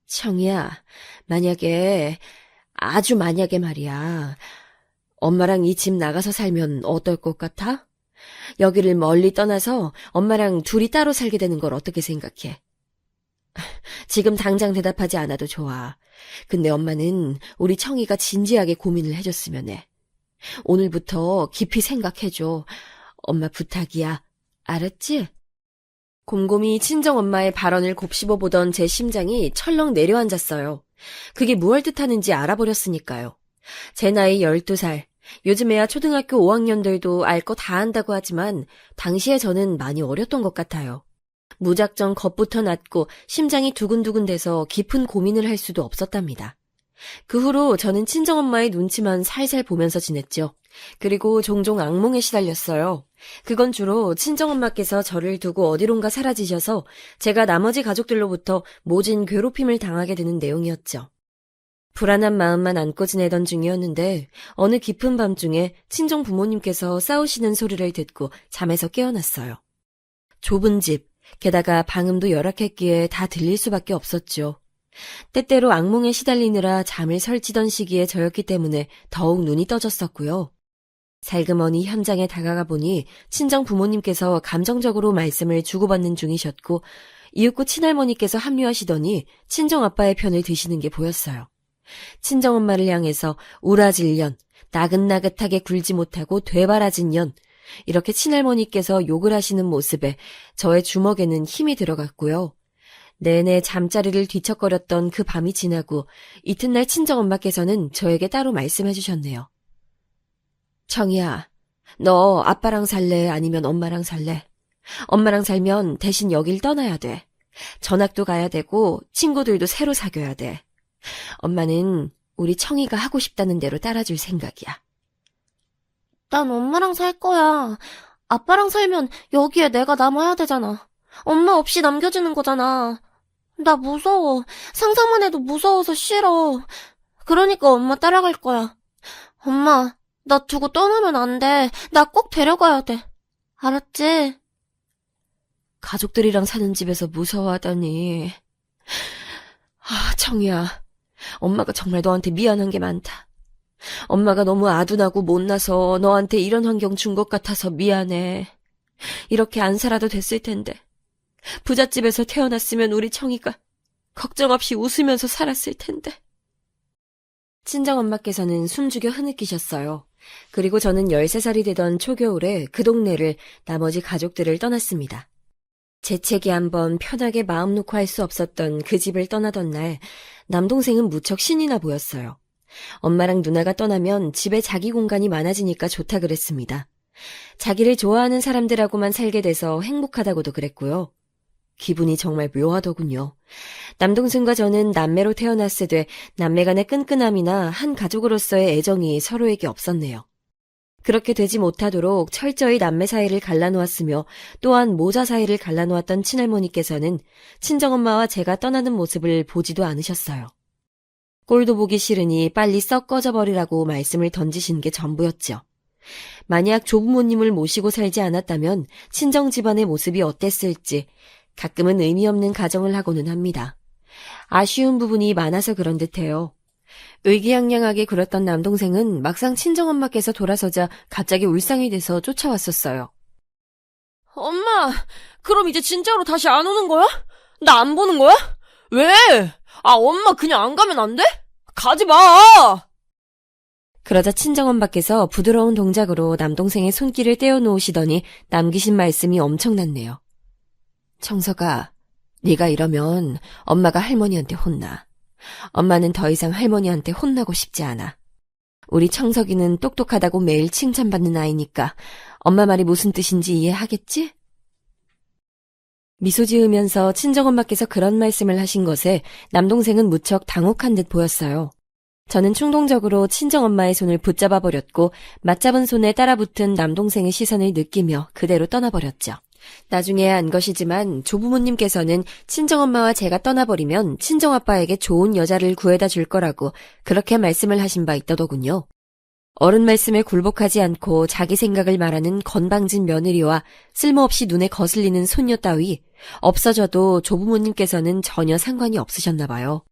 청이야, 아주 만약에 말이야. 엄마랑 이 집 나가서 살면 어떨 것 같아? 여기를 멀리 떠나서 엄마랑 둘이 따로 살게 되는 걸 어떻게 생각해? 지금 당장 대답하지 않아도 좋아. 근데 엄마는 우리 청이가 진지하게 고민을 해줬으면 해. 오늘부터 깊이 생각해줘. 엄마 부탁이야. 알았지? 곰곰이 친정엄마의 발언을 곱씹어보던 제 심장이 철렁 내려앉았어요. 그게 무얼 뜻하는지 알아버렸으니까요. 제 나이 12살. 요즘에야 초등학교 5학년들도 알 거 다 안다고 하지만 당시에 저는 많이 어렸던 것 같아요. 무작정 겁부터 났고 심장이 두근두근 돼서 깊은 고민을 할 수도 없었답니다. 그 후로 저는 친정엄마의 눈치만 살살 보면서 지냈죠. 그리고 종종 악몽에 시달렸어요. 그건 주로 친정엄마께서 저를 두고 어디론가 사라지셔서 제가 나머지 가족들로부터 모진 괴롭힘을 당하게 되는 내용이었죠. 불안한 마음만 안고 지내던 중이었는데 어느 깊은 밤중에 친정 부모님께서 싸우시는 소리를 듣고 잠에서 깨어났어요. 좁은 집, 게다가 방음도 열악했기에 다 들릴 수밖에 없었죠. 때때로 악몽에 시달리느라 잠을 설치던 시기에 저였기 때문에 더욱 눈이 떠졌었고요. 살그머니 현장에 다가가 보니 친정 부모님께서 감정적으로 말씀을 주고받는 중이셨고 이윽고 친할머니께서 합류하시더니 친정아빠의 편을 드시는 게 보였어요. 친정엄마를 향해서 우라질 년, 나긋나긋하게 굴지 못하고 되바라진 년, 이렇게 친할머니께서 욕을 하시는 모습에 저의 주먹에는 힘이 들어갔고요. 내내 잠자리를 뒤척거렸던 그 밤이 지나고 이튿날 친정엄마께서는 저에게 따로 말씀해 주셨네요. 청이야, 너 아빠랑 살래? 아니면 엄마랑 살래? 엄마랑 살면 대신 여길 떠나야 돼. 전학도 가야 되고 친구들도 새로 사귀어야 돼. 엄마는 우리 청이가 하고 싶다는 대로 따라줄 생각이야. 난 엄마랑 살 거야. 아빠랑 살면 여기에 내가 남아야 되잖아. 엄마 없이 남겨지는 거잖아. 나 무서워. 상상만 해도 무서워서 싫어. 그러니까 엄마 따라갈 거야. 엄마, 나 두고 떠나면 안 돼. 나 꼭 데려가야 돼. 알았지? 가족들이랑 사는 집에서 무서워하다니. 청이야. 엄마가 정말 너한테 미안한 게 많다. 엄마가 너무 아둔하고 못나서 너한테 이런 환경 준 것 같아서 미안해. 이렇게 안 살아도 됐을 텐데. 부잣집에서 태어났으면 우리 청이가 걱정 없이 웃으면서 살았을 텐데. 친정엄마께서는 숨죽여 흐느끼셨어요. 그리고 저는 13살이 되던 초겨울에 그 동네를 나머지 가족들을 떠났습니다. 재채기 한번 편하게 마음 놓고 할 수 없었던 그 집을 떠나던 날 남동생은 무척 신이 나 보였어요. 엄마랑 누나가 떠나면 집에 자기 공간이 많아지니까 좋다 그랬습니다. 자기를 좋아하는 사람들하고만 살게 돼서 행복하다고도 그랬고요. 기분이 정말 묘하더군요. 남동생과 저는 남매로 태어났으되 남매 간의 끈끈함이나 한 가족으로서의 애정이 서로에게 없었네요. 그렇게 되지 못하도록 철저히 남매 사이를 갈라놓았으며 또한 모자 사이를 갈라놓았던 친할머니께서는 친정엄마와 제가 떠나는 모습을 보지도 않으셨어요. 꼴도 보기 싫으니 빨리 썩 꺼져버리라고 말씀을 던지신 게 전부였죠. 만약 조부모님을 모시고 살지 않았다면 친정 집안의 모습이 어땠을지 가끔은 의미 없는 가정을 하고는 합니다. 아쉬운 부분이 많아서 그런 듯해요. 의기양양하게 굴었던 남동생은 막상 친정엄마께서 돌아서자 갑자기 울상이 돼서 쫓아왔었어요. 엄마, 그럼 이제 진짜로 다시 안 오는 거야? 나 안 보는 거야? 왜? 엄마 그냥 안 가면 안 돼? 가지 마! 그러자 친정엄마께서 부드러운 동작으로 남동생의 손길을 떼어놓으시더니 남기신 말씀이 엄청났네요. 청서가, 네가 이러면 엄마가 할머니한테 혼나. 엄마는 더 이상 할머니한테 혼나고 싶지 않아. 우리 청석이는 똑똑하다고 매일 칭찬받는 아이니까 엄마 말이 무슨 뜻인지 이해하겠지? 미소 지으면서 친정엄마께서 그런 말씀을 하신 것에 남동생은 무척 당혹한 듯 보였어요. 저는 충동적으로 친정엄마의 손을 붙잡아 버렸고 맞잡은 손에 따라붙은 남동생의 시선을 느끼며 그대로 떠나버렸죠. 나중에 안 것이지만 조부모님께서는 친정엄마와 제가 떠나버리면 친정아빠에게 좋은 여자를 구해다 줄 거라고 그렇게 말씀을 하신 바 있더더군요. 어른 말씀에 굴복하지 않고 자기 생각을 말하는 건방진 며느리와 쓸모없이 눈에 거슬리는 손녀 따위 없어져도 조부모님께서는 전혀 상관이 없으셨나 봐요.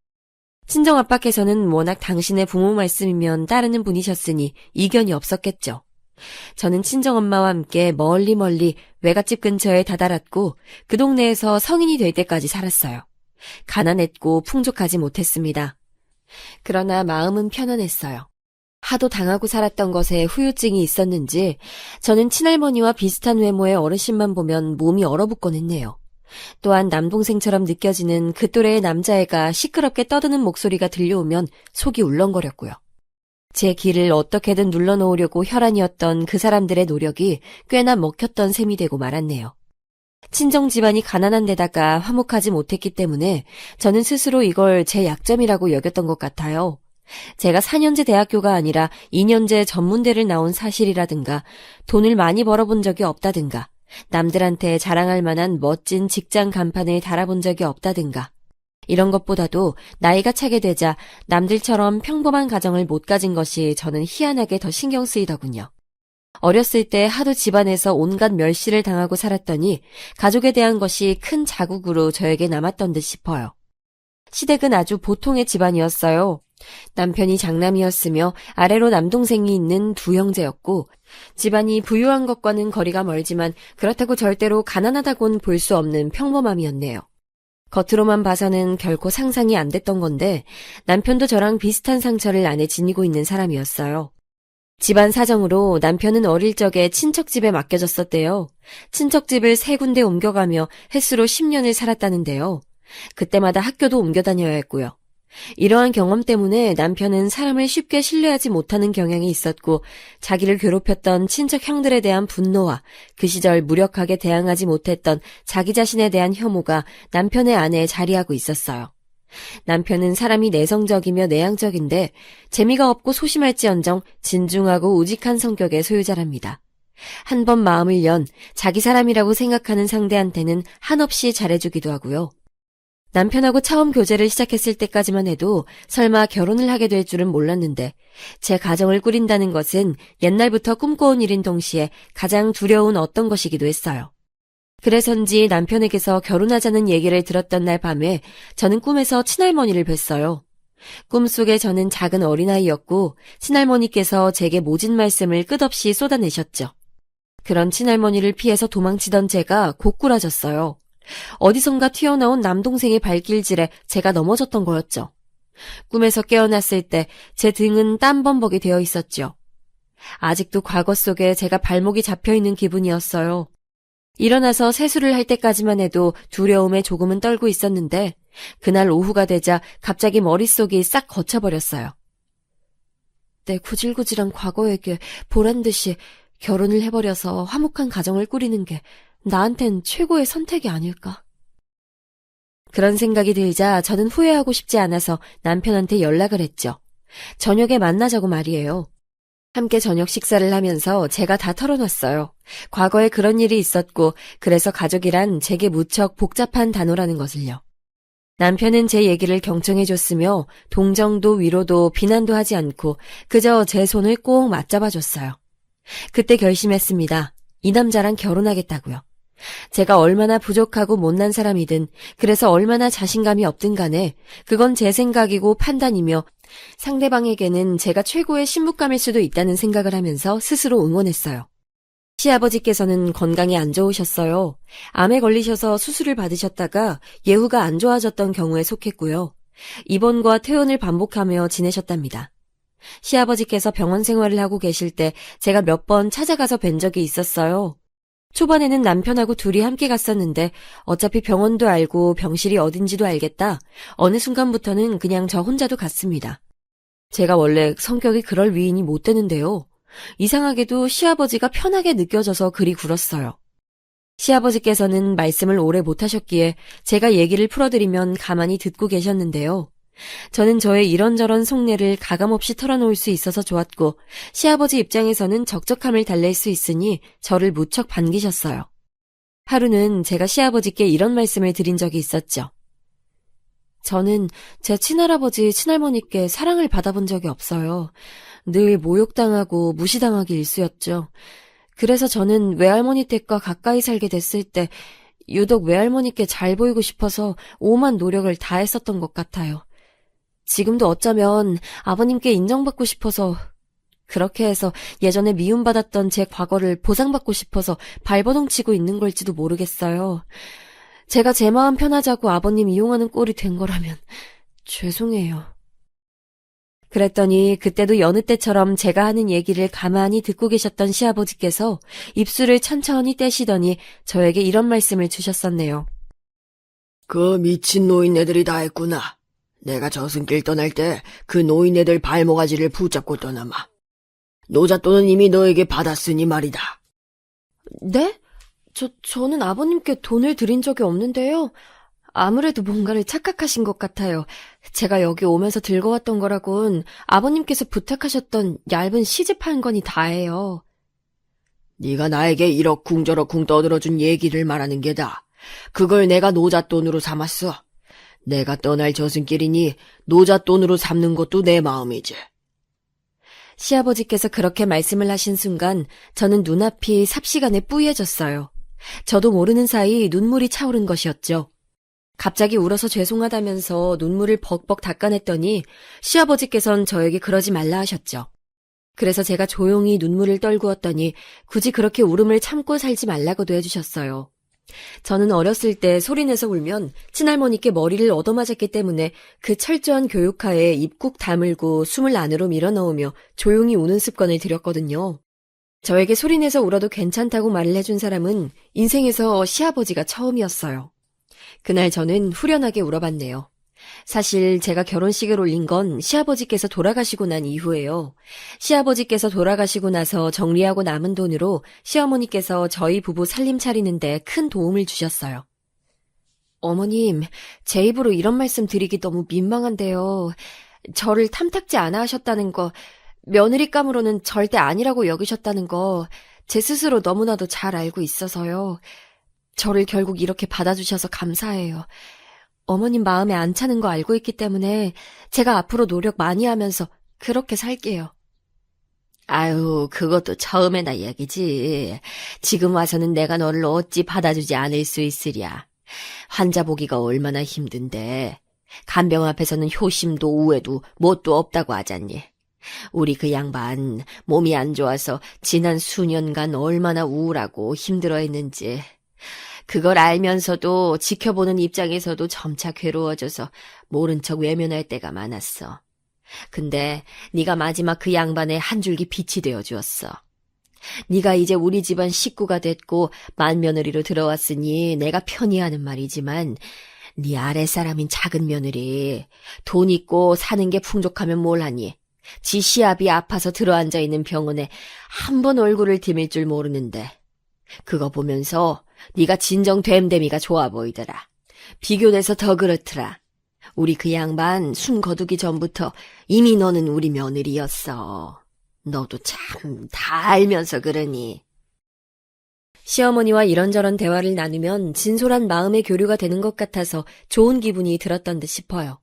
친정아빠께서는 워낙 당신의 부모 말씀이면 따르는 분이셨으니 이견이 없었겠죠. 저는 친정엄마와 함께 멀리 외갓집 근처에 다다랐고 그 동네에서 성인이 될 때까지 살았어요. 가난했고 풍족하지 못했습니다. 그러나 마음은 편안했어요. 하도 당하고 살았던 것에 후유증이 있었는지 저는 친할머니와 비슷한 외모의 어르신만 보면 몸이 얼어붙곤 했네요. 또한 남동생처럼 느껴지는 그 또래의 남자애가 시끄럽게 떠드는 목소리가 들려오면 속이 울렁거렸고요. 제 길을 어떻게든 눌러놓으려고 혈안이었던 그 사람들의 노력이 꽤나 먹혔던 셈이 되고 말았네요. 친정 집안이 가난한 데다가 화목하지 못했기 때문에 저는 스스로 이걸 제 약점이라고 여겼던 것 같아요. 제가 4년제 대학교가 아니라 2년제 전문대를 나온 사실이라든가 돈을 많이 벌어본 적이 없다든가 남들한테 자랑할 만한 멋진 직장 간판을 달아본 적이 없다든가 이런 것보다도 나이가 차게 되자 남들처럼 평범한 가정을 못 가진 것이 저는 희한하게 더 신경 쓰이더군요. 어렸을 때 하도 집안에서 온갖 멸시를 당하고 살았더니 가족에 대한 것이 큰 자국으로 저에게 남았던 듯 싶어요. 시댁은 아주 보통의 집안이었어요. 남편이 장남이었으며 아래로 남동생이 있는 두 형제였고 집안이 부유한 것과는 거리가 멀지만 그렇다고 절대로 가난하다고는 볼 수 없는 평범함이었네요. 겉으로만 봐서는 결코 상상이 안 됐던 건데 남편도 저랑 비슷한 상처를 안에 지니고 있는 사람이었어요. 집안 사정으로 남편은 어릴 적에 친척집에 맡겨졌었대요. 친척집을 3군데 옮겨가며 횟수로 10년을 살았다는데요. 그때마다 학교도 옮겨 다녀야 했고요. 이러한 경험 때문에 남편은 사람을 쉽게 신뢰하지 못하는 경향이 있었고 자기를 괴롭혔던 친척 형들에 대한 분노와 그 시절 무력하게 대항하지 못했던 자기 자신에 대한 혐오가 남편의 안에 자리하고 있었어요. 남편은 사람이 내성적이며 내향적인데 재미가 없고 소심할지언정 진중하고 우직한 성격의 소유자랍니다. 한 번 마음을 연 자기 사람이라고 생각하는 상대한테는 한없이 잘해주기도 하고요. 남편하고 처음 교제를 시작했을 때까지만 해도 설마 결혼을 하게 될 줄은 몰랐는데 제 가정을 꾸린다는 것은 옛날부터 꿈꿔온 일인 동시에 가장 두려운 어떤 것이기도 했어요. 그래서인지 남편에게서 결혼하자는 얘기를 들었던 날 밤에 저는 꿈에서 친할머니를 뵀어요. 꿈속에 저는 작은 어린아이였고 친할머니께서 제게 모진 말씀을 끝없이 쏟아내셨죠. 그런 친할머니를 피해서 도망치던 제가 고꾸라졌어요. 어디선가 튀어나온 남동생의 발길질에 제가 넘어졌던 거였죠. 꿈에서 깨어났을 때 제 등은 땀범벅이 되어 있었죠. 아직도 과거 속에 제가 발목이 잡혀있는 기분이었어요. 일어나서 세수를 할 때까지만 해도 두려움에 조금은 떨고 있었는데 그날 오후가 되자 갑자기 머릿속이 싹 거쳐버렸어요. 내 구질구질한 과거에게 보란듯이 결혼을 해버려서 화목한 가정을 꾸리는 게 나한텐 최고의 선택이 아닐까. 그런 생각이 들자 저는 후회하고 싶지 않아서 남편한테 연락을 했죠. 저녁에 만나자고 말이에요. 함께 저녁 식사를 하면서 제가 다 털어놨어요. 과거에 그런 일이 있었고 그래서 가족이란 제게 무척 복잡한 단어라는 것을요. 남편은 제 얘기를 경청해줬으며 동정도 위로도 비난도 하지 않고 그저 제 손을 꼭 맞잡아줬어요. 그때 결심했습니다. 이 남자랑 결혼하겠다고요. 제가 얼마나 부족하고 못난 사람이든 그래서 얼마나 자신감이 없든 간에 그건 제 생각이고 판단이며 상대방에게는 제가 최고의 신부감일 수도 있다는 생각을 하면서 스스로 응원했어요. 시아버지께서는 건강이 안 좋으셨어요. 암에 걸리셔서 수술을 받으셨다가 예후가 안 좋아졌던 경우에 속했고요. 입원과 퇴원을 반복하며 지내셨답니다. 시아버지께서 병원 생활을 하고 계실 때 제가 몇 번 찾아가서 뵌 적이 있었어요. 초반에는 남편하고 둘이 함께 갔었는데 어차피 병원도 알고 병실이 어딘지도 알겠다. 어느 순간부터는 그냥 저 혼자도 갔습니다. 제가 원래 성격이 그럴 위인이 못 되는데요. 이상하게도 시아버지가 편하게 느껴져서 그리 굴었어요. 시아버지께서는 말씀을 오래 못하셨기에 제가 얘기를 풀어드리면 가만히 듣고 계셨는데요. 저는 저의 이런저런 속내를 가감없이 털어놓을 수 있어서 좋았고 시아버지 입장에서는 적적함을 달랠 수 있으니 저를 무척 반기셨어요. 하루는 제가 시아버지께 이런 말씀을 드린 적이 있었죠. 저는 제 친할아버지, 친할머니께 사랑을 받아본 적이 없어요. 늘 모욕당하고 무시당하기 일쑤였죠. 그래서 저는 외할머니 댁과 가까이 살게 됐을 때 유독 외할머니께 잘 보이고 싶어서 오만 노력을 다했었던 것 같아요. 지금도 어쩌면 아버님께 인정받고 싶어서 그렇게 해서 예전에 미움받았던 제 과거를 보상받고 싶어서 발버둥치고 있는 걸지도 모르겠어요. 제가 제 마음 편하자고 아버님 이용하는 꼴이 된 거라면 죄송해요. 그랬더니 그때도 여느 때처럼 제가 하는 얘기를 가만히 듣고 계셨던 시아버지께서 입술을 천천히 떼시더니 저에게 이런 말씀을 주셨었네요. 그 미친 노인네들이 다 했구나. 내가 저승길 떠날 때 그 노인네들 발모가지를 붙잡고 떠나마. 노잣돈은 이미 너에게 받았으니 말이다. 네? 저는 아버님께 돈을 드린 적이 없는데요. 아무래도 뭔가를 착각하신 것 같아요. 제가 여기 오면서 들고 왔던 거라곤 아버님께서 부탁하셨던 얇은 시집 한 권이 다예요. 네가 나에게 이러쿵저러쿵 떠들어준 얘기를 말하는 게다. 그걸 내가 노잣돈으로 삼았어. 내가 떠날 저승길이니 노잣돈으로 삼는 것도 내 마음이지. 시아버지께서 그렇게 말씀을 하신 순간 저는 눈앞이 삽시간에 뿌얘졌어요. 저도 모르는 사이 눈물이 차오른 것이었죠. 갑자기 울어서 죄송하다면서 눈물을 벅벅 닦아냈더니 시아버지께선 저에게 그러지 말라 하셨죠. 그래서 제가 조용히 눈물을 떨구었더니 굳이 그렇게 울음을 참고 살지 말라고도 해주셨어요. 저는 어렸을 때 소리내서 울면 친할머니께 머리를 얻어맞았기 때문에 그 철저한 교육하에 입 꾹 다물고 숨을 안으로 밀어넣으며 조용히 우는 습관을 들였거든요. 저에게 소리내서 울어도 괜찮다고 말을 해준 사람은 인생에서 시아버지가 처음이었어요. 그날 저는 후련하게 울어봤네요. 사실 제가 결혼식을 올린 건 시아버지께서 돌아가시고 난 이후예요. 시아버지께서 돌아가시고 나서 정리하고 남은 돈으로 시어머니께서 저희 부부 살림 차리는데 큰 도움을 주셨어요. 어머님, 제 입으로 이런 말씀 드리기 너무 민망한데요. 저를 탐탁지 않아 하셨다는 거, 며느리감으로는 절대 아니라고 여기셨다는 거 제 스스로 너무나도 잘 알고 있어서요. 저를 결국 이렇게 받아주셔서 감사해요. 어머님 마음에 안 차는 거 알고 있기 때문에 제가 앞으로 노력 많이 하면서 그렇게 살게요. 아유, 그것도 처음에나 얘기지. 지금 와서는 내가 너를 어찌 받아주지 않을 수 있으랴. 환자 보기가 얼마나 힘든데. 간병 앞에서는 효심도 우애도 뭣도 없다고 하잖니. 우리 그 양반 몸이 안 좋아서 지난 수년간 얼마나 우울하고 힘들어했는지. 그걸 알면서도 지켜보는 입장에서도 점차 괴로워져서 모른 척 외면할 때가 많았어. 근데 네가 마지막 그 양반의 한 줄기 빛이 되어 주었어. 네가 이제 우리 집안 식구가 됐고 맏며느리로 들어왔으니 내가 편히 하는 말이지만 네 아랫사람인 작은 며느리 돈 있고 사는 게 풍족하면 뭘 하니? 지 시합이 아파서 들어앉아 있는 병원에 한 번 얼굴을 디밀 줄 모르는데 그거 보면서 네가 진정 됨됨이가 좋아 보이더라. 비교돼서 더 그렇더라. 우리 그 양반 숨 거두기 전부터 이미 너는 우리 며느리였어. 너도 참 다 알면서 그러니. 시어머니와 이런저런 대화를 나누면 진솔한 마음의 교류가 되는 것 같아서 좋은 기분이 들었던 듯 싶어요.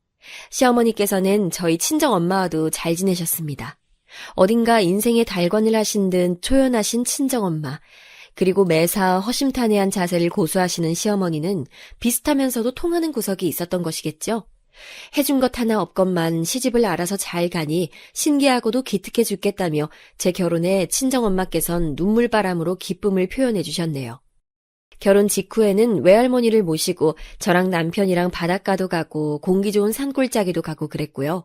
시어머니께서는 저희 친정엄마와도 잘 지내셨습니다. 어딘가 인생의 달관을 하신 듯 초연하신 친정엄마, 그리고 매사 허심탄회한 자세를 고수하시는 시어머니는 비슷하면서도 통하는 구석이 있었던 것이겠죠. 해준 것 하나 없건만 시집을 알아서 잘 가니 신기하고도 기특해 죽겠다며 제 결혼에 친정엄마께선 눈물바람으로 기쁨을 표현해 주셨네요. 결혼 직후에는 외할머니를 모시고 저랑 남편이랑 바닷가도 가고 공기 좋은 산골짜기도 가고 그랬고요.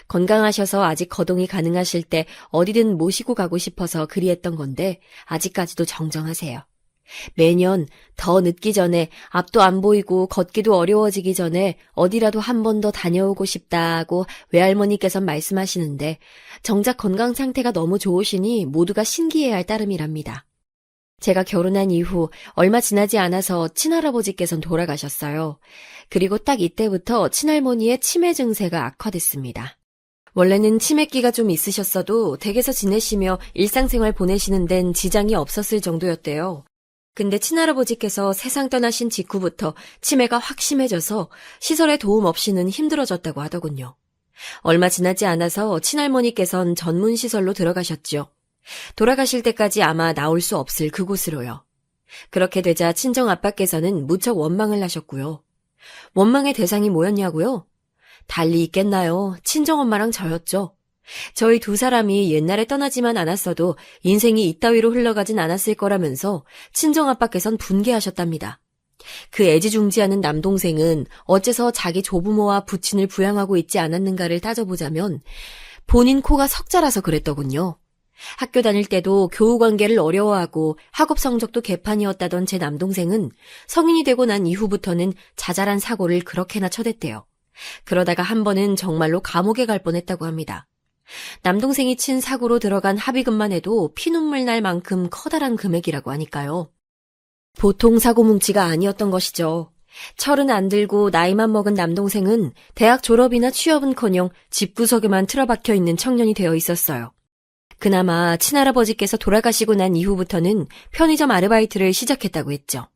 건강하셔서 아직 거동이 가능하실 때 어디든 모시고 가고 싶어서 그리했던 건데 아직까지도 정정하세요. 매년 더 늦기 전에 앞도 안 보이고 걷기도 어려워지기 전에 어디라도 한 번 더 다녀오고 싶다고 외할머니께서 말씀하시는데 정작 건강 상태가 너무 좋으시니 모두가 신기해할 따름이랍니다. 제가 결혼한 이후 얼마 지나지 않아서 친할아버지께서는 돌아가셨어요. 그리고 딱 이때부터 친할머니의 치매 증세가 악화됐습니다. 원래는 치매기가 좀 있으셨어도 댁에서 지내시며 일상생활 보내시는 데는 지장이 없었을 정도였대요. 근데 친할아버지께서 세상 떠나신 직후부터 치매가 확 심해져서 시설의 도움 없이는 힘들어졌다고 하더군요. 얼마 지나지 않아서 친할머니께선 전문시설로 들어가셨죠. 돌아가실 때까지 아마 나올 수 없을 그곳으로요. 그렇게 되자 친정아빠께서는 무척 원망을 하셨고요. 원망의 대상이 뭐였냐고요? 달리 있겠나요? 친정엄마랑 저였죠. 저희 두 사람이 옛날에 떠나지만 않았어도 인생이 이따위로 흘러가진 않았을 거라면서 친정아빠께선 분개하셨답니다. 그 애지중지하는 남동생은 어째서 자기 조부모와 부친을 부양하고 있지 않았는가를 따져보자면 본인 코가 석자라서 그랬더군요. 학교 다닐 때도 교우 관계를 어려워하고 학업 성적도 개판이었다던 제 남동생은 성인이 되고 난 이후부터는 자잘한 사고를 그렇게나 쳐댔대요. 그러다가 한 번은 정말로 감옥에 갈 뻔했다고 합니다. 남동생이 친 사고로 들어간 합의금만 해도 피눈물 날 만큼 커다란 금액이라고 하니까요. 보통 사고 뭉치가 아니었던 것이죠. 철은 안 들고 나이만 먹은 남동생은 대학 졸업이나 취업은커녕 집구석에만 틀어박혀 있는 청년이 되어 있었어요. 그나마 친할아버지께서 돌아가시고 난 이후부터는 편의점 아르바이트를 시작했다고 했죠.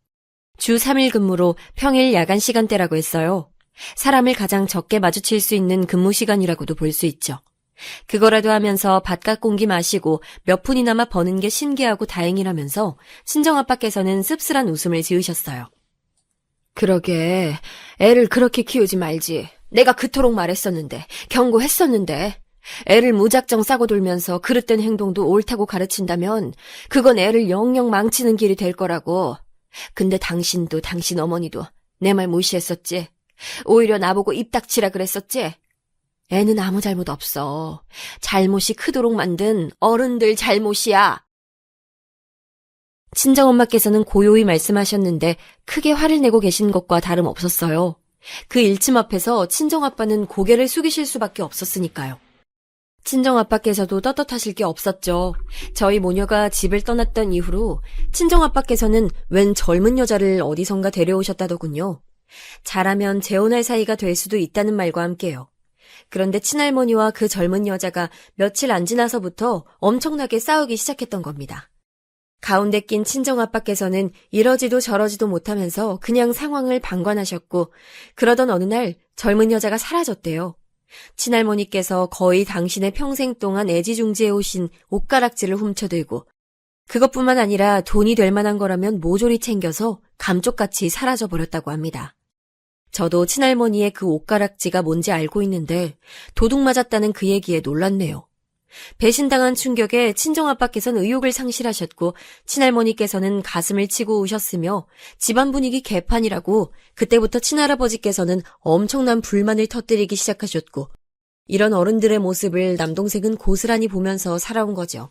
주 3일 근무로 평일 야간 시간대라고 했어요. 사람을 가장 적게 마주칠 수 있는 근무 시간이라고도 볼 수 있죠. 그거라도 하면서 바깥 공기 마시고 몇 푼이나마 버는 게 신기하고 다행이라면서 친정아빠께서는 씁쓸한 웃음을 지으셨어요. 그러게 애를 그렇게 키우지 말지. 내가 그토록 말했었는데 경고했었는데 애를 무작정 싸고 돌면서 그릇된 행동도 옳다고 가르친다면 그건 애를 영영 망치는 길이 될 거라고. 근데 당신도 당신 어머니도 내 말 무시했었지. 오히려 나보고 입 닥치라 그랬었지. 애는 아무 잘못 없어. 잘못이 크도록 만든 어른들 잘못이야. 친정엄마께서는 고요히 말씀하셨는데 크게 화를 내고 계신 것과 다름없었어요. 그 일침 앞에서 친정아빠는 고개를 숙이실 수밖에 없었으니까요. 친정아빠께서도 떳떳하실 게 없었죠. 저희 모녀가 집을 떠났던 이후로 친정아빠께서는 웬 젊은 여자를 어디선가 데려오셨다더군요. 잘하면 재혼할 사이가 될 수도 있다는 말과 함께요. 그런데 친할머니와 그 젊은 여자가 며칠 안 지나서부터 엄청나게 싸우기 시작했던 겁니다. 가운데 낀 친정아빠께서는 이러지도 저러지도 못하면서 그냥 상황을 방관하셨고 그러던 어느 날 젊은 여자가 사라졌대요. 친할머니께서 거의 당신의 평생 동안 애지중지해 오신 옷가락지를 훔쳐들고 그것뿐만 아니라 돈이 될 만한 거라면 모조리 챙겨서 감쪽같이 사라져버렸다고 합니다. 저도 친할머니의 그 옷가락지가 뭔지 알고 있는데 도둑 맞았다는 그 얘기에 놀랐네요. 배신당한 충격에 친정아빠께서는 의욕을 상실하셨고 친할머니께서는 가슴을 치고 우셨으며 집안 분위기 개판이라고 그때부터 친할아버지께서는 엄청난 불만을 터뜨리기 시작하셨고 이런 어른들의 모습을 남동생은 고스란히 보면서 살아온 거죠.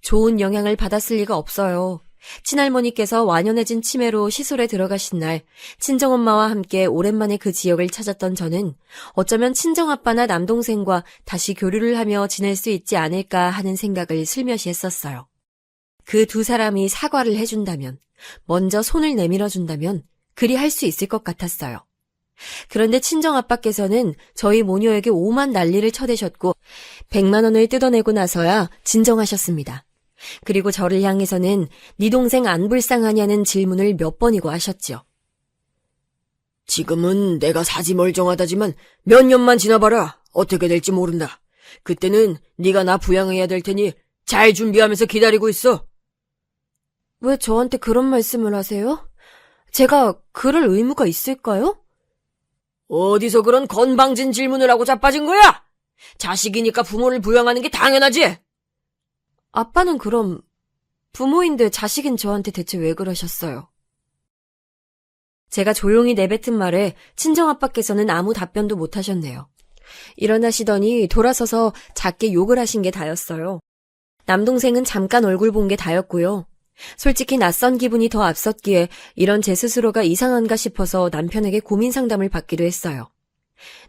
좋은 영향을 받았을 리가 없어요. 친할머니께서 완연해진 치매로 시설에 들어가신 날 친정엄마와 함께 오랜만에 그 지역을 찾았던 저는 어쩌면 친정아빠나 남동생과 다시 교류를 하며 지낼 수 있지 않을까 하는 생각을 슬며시 했었어요. 그 두 사람이 사과를 해준다면, 먼저 손을 내밀어준다면 그리 할 수 있을 것 같았어요. 그런데 친정아빠께서는 저희 모녀에게 오만 난리를 쳐대셨고 100만 원을 뜯어내고 나서야 진정하셨습니다. 그리고 저를 향해서는 네 동생 안 불쌍하냐는 질문을 몇 번이고 하셨지요. 지금은 내가 사지멀쩡하다지만 몇 년만 지나봐라. 어떻게 될지 모른다. 그때는 네가 나 부양해야 될 테니 잘 준비하면서 기다리고 있어. 왜 저한테 그런 말씀을 하세요? 제가 그럴 의무가 있을까요? 어디서 그런 건방진 질문을 하고 자빠진 거야? 자식이니까 부모를 부양하는 게 당연하지. 아빠는 그럼 부모인데 자식인 저한테 대체 왜 그러셨어요? 제가 조용히 내뱉은 말에 친정아빠께서는 아무 답변도 못 하셨네요. 일어나시더니 돌아서서 작게 욕을 하신 게 다였어요. 남동생은 잠깐 얼굴 본 게 다였고요. 솔직히 낯선 기분이 더 앞섰기에 이런 제 스스로가 이상한가 싶어서 남편에게 고민 상담을 받기도 했어요.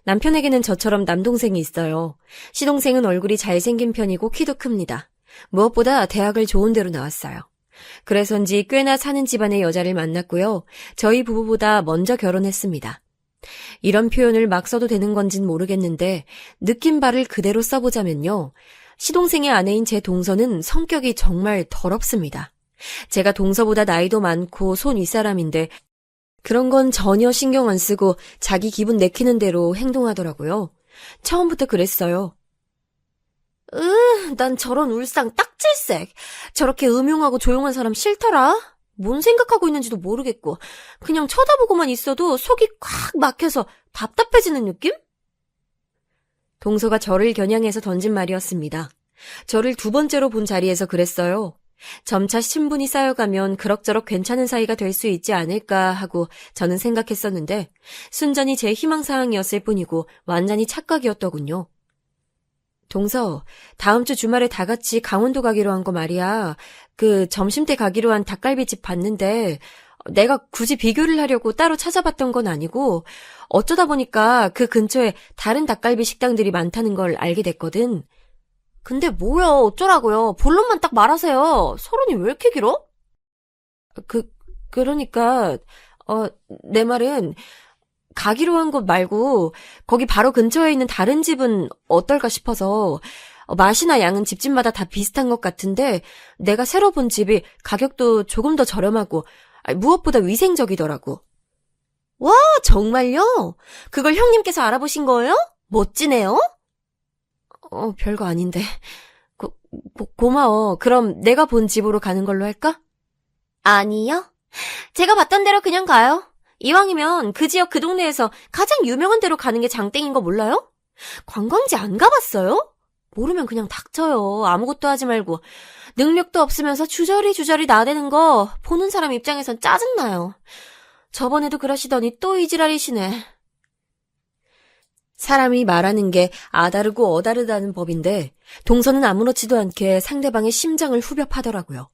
남편에게는 저처럼 남동생이 있어요. 시동생은 얼굴이 잘생긴 편이고 키도 큽니다. 무엇보다 대학을 좋은 데로 나왔어요. 그래서인지 꽤나 사는 집안의 여자를 만났고요. 저희 부부보다 먼저 결혼했습니다. 이런 표현을 막 써도 되는 건진 모르겠는데 느낀 바를 그대로 써보자면요. 시동생의 아내인 제 동서는 성격이 정말 더럽습니다. 제가 동서보다 나이도 많고 손 윗사람인데 그런 건 전혀 신경 안 쓰고 자기 기분 내키는 대로 행동하더라고요. 처음부터 그랬어요. 난 저런 울상 딱질색. 저렇게 음흉하고 조용한 사람 싫더라. 뭔 생각하고 있는지도 모르겠고 그냥 쳐다보고만 있어도 속이 꽉 막혀서 답답해지는 느낌? 동서가 저를 겨냥해서 던진 말이었습니다. 저를 두 번째로 본 자리에서 그랬어요. 점차 신분이 쌓여가면 그럭저럭 괜찮은 사이가 될 수 있지 않을까 하고 저는 생각했었는데 순전히 제 희망사항이었을 뿐이고 완전히 착각이었더군요. 동서, 다음 주 주말에 다 같이 강원도 가기로 한 거 말이야. 그 점심때 가기로 한 닭갈비집 봤는데 내가 굳이 비교를 하려고 따로 찾아봤던 건 아니고 어쩌다 보니까 그 근처에 다른 닭갈비 식당들이 많다는 걸 알게 됐거든. 근데 뭐야, 어쩌라고요? 본론만 딱 말하세요. 서론이 왜 이렇게 길어? 그러니까 내 말은 가기로 한 곳 말고 거기 바로 근처에 있는 다른 집은 어떨까 싶어서 맛이나 양은 집집마다 다 비슷한 것 같은데 내가 새로 본 집이 가격도 조금 더 저렴하고 무엇보다 위생적이더라고. 와, 정말요? 그걸 형님께서 알아보신 거예요? 멋지네요? 별거 아닌데. 고마워. 그럼 내가 본 집으로 가는 걸로 할까? 아니요. 제가 봤던 대로 그냥 가요. 이왕이면 그 지역 그 동네에서 가장 유명한 데로 가는 게 장땡인 거 몰라요? 관광지 안 가봤어요? 모르면 그냥 닥쳐요. 아무것도 하지 말고. 능력도 없으면서 주저리 나대는 거 보는 사람 입장에선 짜증나요. 저번에도 그러시더니 또 이 지랄이시네. 사람이 말하는 게 아다르고 어다르다는 법인데 동서는 아무렇지도 않게 상대방의 심장을 후벼 파더라고요.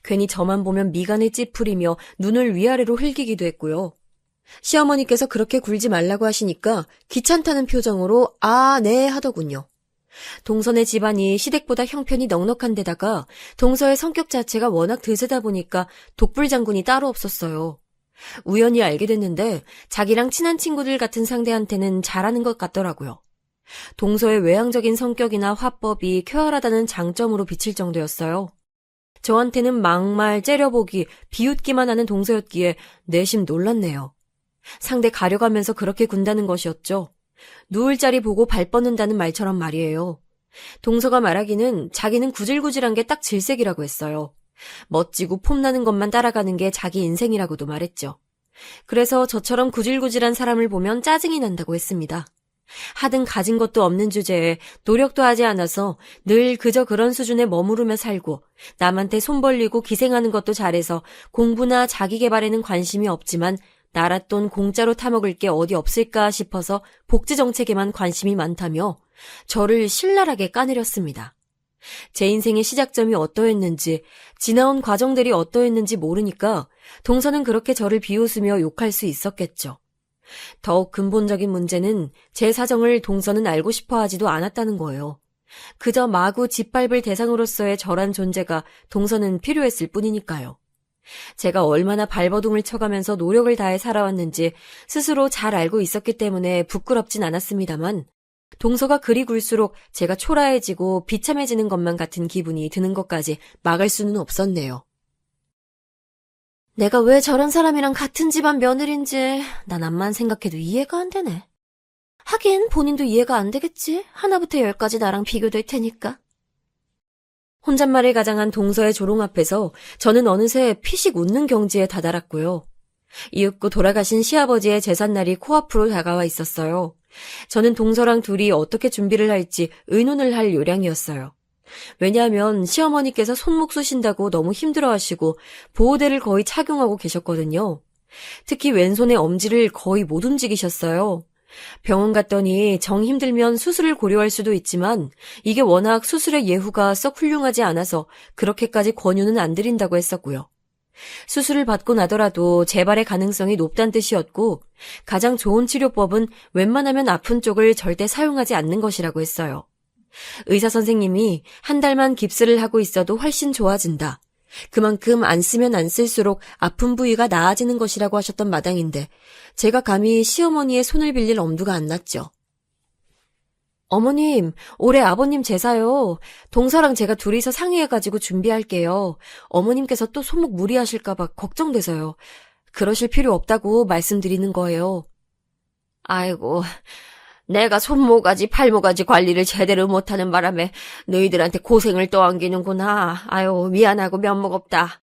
괜히 저만 보면 미간을 찌푸리며 눈을 위아래로 흘기기도 했고요. 시어머니께서 그렇게 굴지 말라고 하시니까 귀찮다는 표정으로 아, 네 하더군요. 동서네 집안이 시댁보다 형편이 넉넉한 데다가 동서의 성격 자체가 워낙 드세다 보니까 독불장군이 따로 없었어요. 우연히 알게 됐는데 자기랑 친한 친구들 같은 상대한테는 잘하는 것 같더라고요. 동서의 외향적인 성격이나 화법이 쾌활하다는 장점으로 비칠 정도였어요. 저한테는 막말, 째려보기, 비웃기만 하는 동서였기에 내심 놀랐네요. 상대 가려가면서 그렇게 군다는 것이었죠. 누울 자리 보고 발 뻗는다는 말처럼 말이에요. 동서가 말하기는 자기는 구질구질한 게 딱 질색이라고 했어요. 멋지고 폼나는 것만 따라가는 게 자기 인생이라고도 말했죠. 그래서 저처럼 구질구질한 사람을 보면 짜증이 난다고 했습니다. 하등 가진 것도 없는 주제에 노력도 하지 않아서 늘 그저 그런 수준에 머무르며 살고 남한테 손 벌리고 기생하는 것도 잘해서 공부나 자기 개발에는 관심이 없지만 나랏돈 공짜로 타먹을 게 어디 없을까 싶어서 복지 정책에만 관심이 많다며 저를 신랄하게 까내렸습니다. 제 인생의 시작점이 어떠했는지, 지나온 과정들이 어떠했는지 모르니까 동서는 그렇게 저를 비웃으며 욕할 수 있었겠죠. 더욱 근본적인 문제는 제 사정을 동서는 알고 싶어 하지도 않았다는 거예요. 그저 마구 짓밟을 대상으로서의 저란 존재가 동서는 필요했을 뿐이니까요. 제가 얼마나 발버둥을 쳐가면서 노력을 다해 살아왔는지 스스로 잘 알고 있었기 때문에 부끄럽진 않았습니다만 동서가 그리 굴수록 제가 초라해지고 비참해지는 것만 같은 기분이 드는 것까지 막을 수는 없었네요. 내가 왜 저런 사람이랑 같은 집안 며느리인지 난 암만 생각해도 이해가 안 되네. 하긴 본인도 이해가 안 되겠지. 하나부터 10까지 나랑 비교될 테니까. 혼잣말을 가장한 동서의 조롱 앞에서 저는 어느새 피식 웃는 경지에 다다랐고요. 이윽고 돌아가신 시아버지의 제삿날이 코앞으로 다가와 있었어요. 저는 동서랑 둘이 어떻게 준비를 할지 의논을 할 요량이었어요. 왜냐하면 시어머니께서 손목 쑤신다고 너무 힘들어하시고 보호대를 거의 착용하고 계셨거든요. 특히 왼손의 엄지를 거의 못 움직이셨어요. 병원 갔더니 정 힘들면 수술을 고려할 수도 있지만 이게 워낙 수술의 예후가 썩 훌륭하지 않아서 그렇게까지 권유는 안 드린다고 했었고요. 수술을 받고 나더라도 재발의 가능성이 높다는 뜻이었고 가장 좋은 치료법은 웬만하면 아픈 쪽을 절대 사용하지 않는 것이라고 했어요. 의사 선생님이 한 달만 깁스를 하고 있어도 훨씬 좋아진다. 그만큼 안 쓰면 안 쓸수록 아픈 부위가 나아지는 것이라고 하셨던 마당인데 제가 감히 시어머니의 손을 빌릴 엄두가 안 났죠. 어머님, 올해 아버님 제사요. 동서랑 제가 둘이서 상의해가지고 준비할게요. 어머님께서 또 손목 무리하실까봐 걱정돼서요. 그러실 필요 없다고 말씀드리는 거예요. 아이고, 내가 손모가지 팔모가지 관리를 제대로 못하는 바람에 너희들한테 고생을 떠안기는구나. 아유, 미안하고 면목 없다.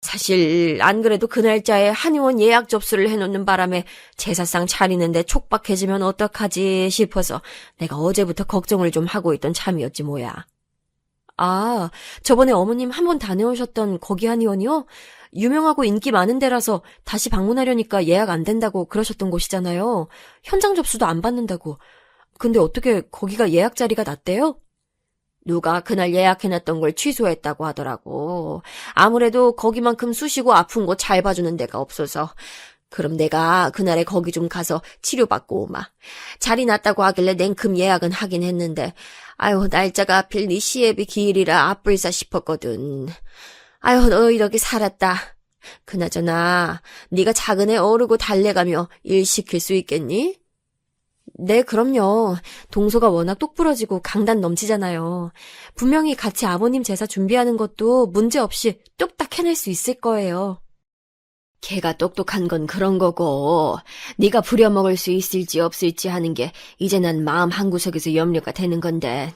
사실 안 그래도 그 날짜에 한의원 예약 접수를 해놓는 바람에 제사상 차리는데 촉박해지면 어떡하지 싶어서 내가 어제부터 걱정을 좀 하고 있던 참이었지 뭐야. 아, 저번에 어머님 한 번 다녀오셨던 거기 한의원이요? 유명하고 인기 많은 데라서 다시 방문하려니까 예약 안 된다고 그러셨던 곳이잖아요. 현장 접수도 안 받는다고. 근데 어떻게 거기가 예약 자리가 났대요? 누가 그날 예약해놨던 걸 취소했다고 하더라고. 아무래도 거기만큼 쑤시고 아픈 곳 잘 봐주는 데가 없어서. 그럼 내가 그날에 거기 좀 가서 치료받고 오마. 자리 났다고 하길래 냉큼 예약은 하긴 했는데 아유 날짜가 하필 네 시애비 기일이라 아뿔싸 싶었거든. 아유 너 이렇게 살았다. 그나저나 네가 작은 애 어르고 달래가며 일 시킬 수 있겠니? 네, 그럼요. 동서가 워낙 똑부러지고 강단 넘치잖아요. 분명히 같이 아버님 제사 준비하는 것도 문제없이 뚝딱 해낼 수 있을 거예요. 걔가 똑똑한 건 그런 거고 네가 부려먹을 수 있을지 없을지 하는 게 이제 난 마음 한구석에서 염려가 되는 건데.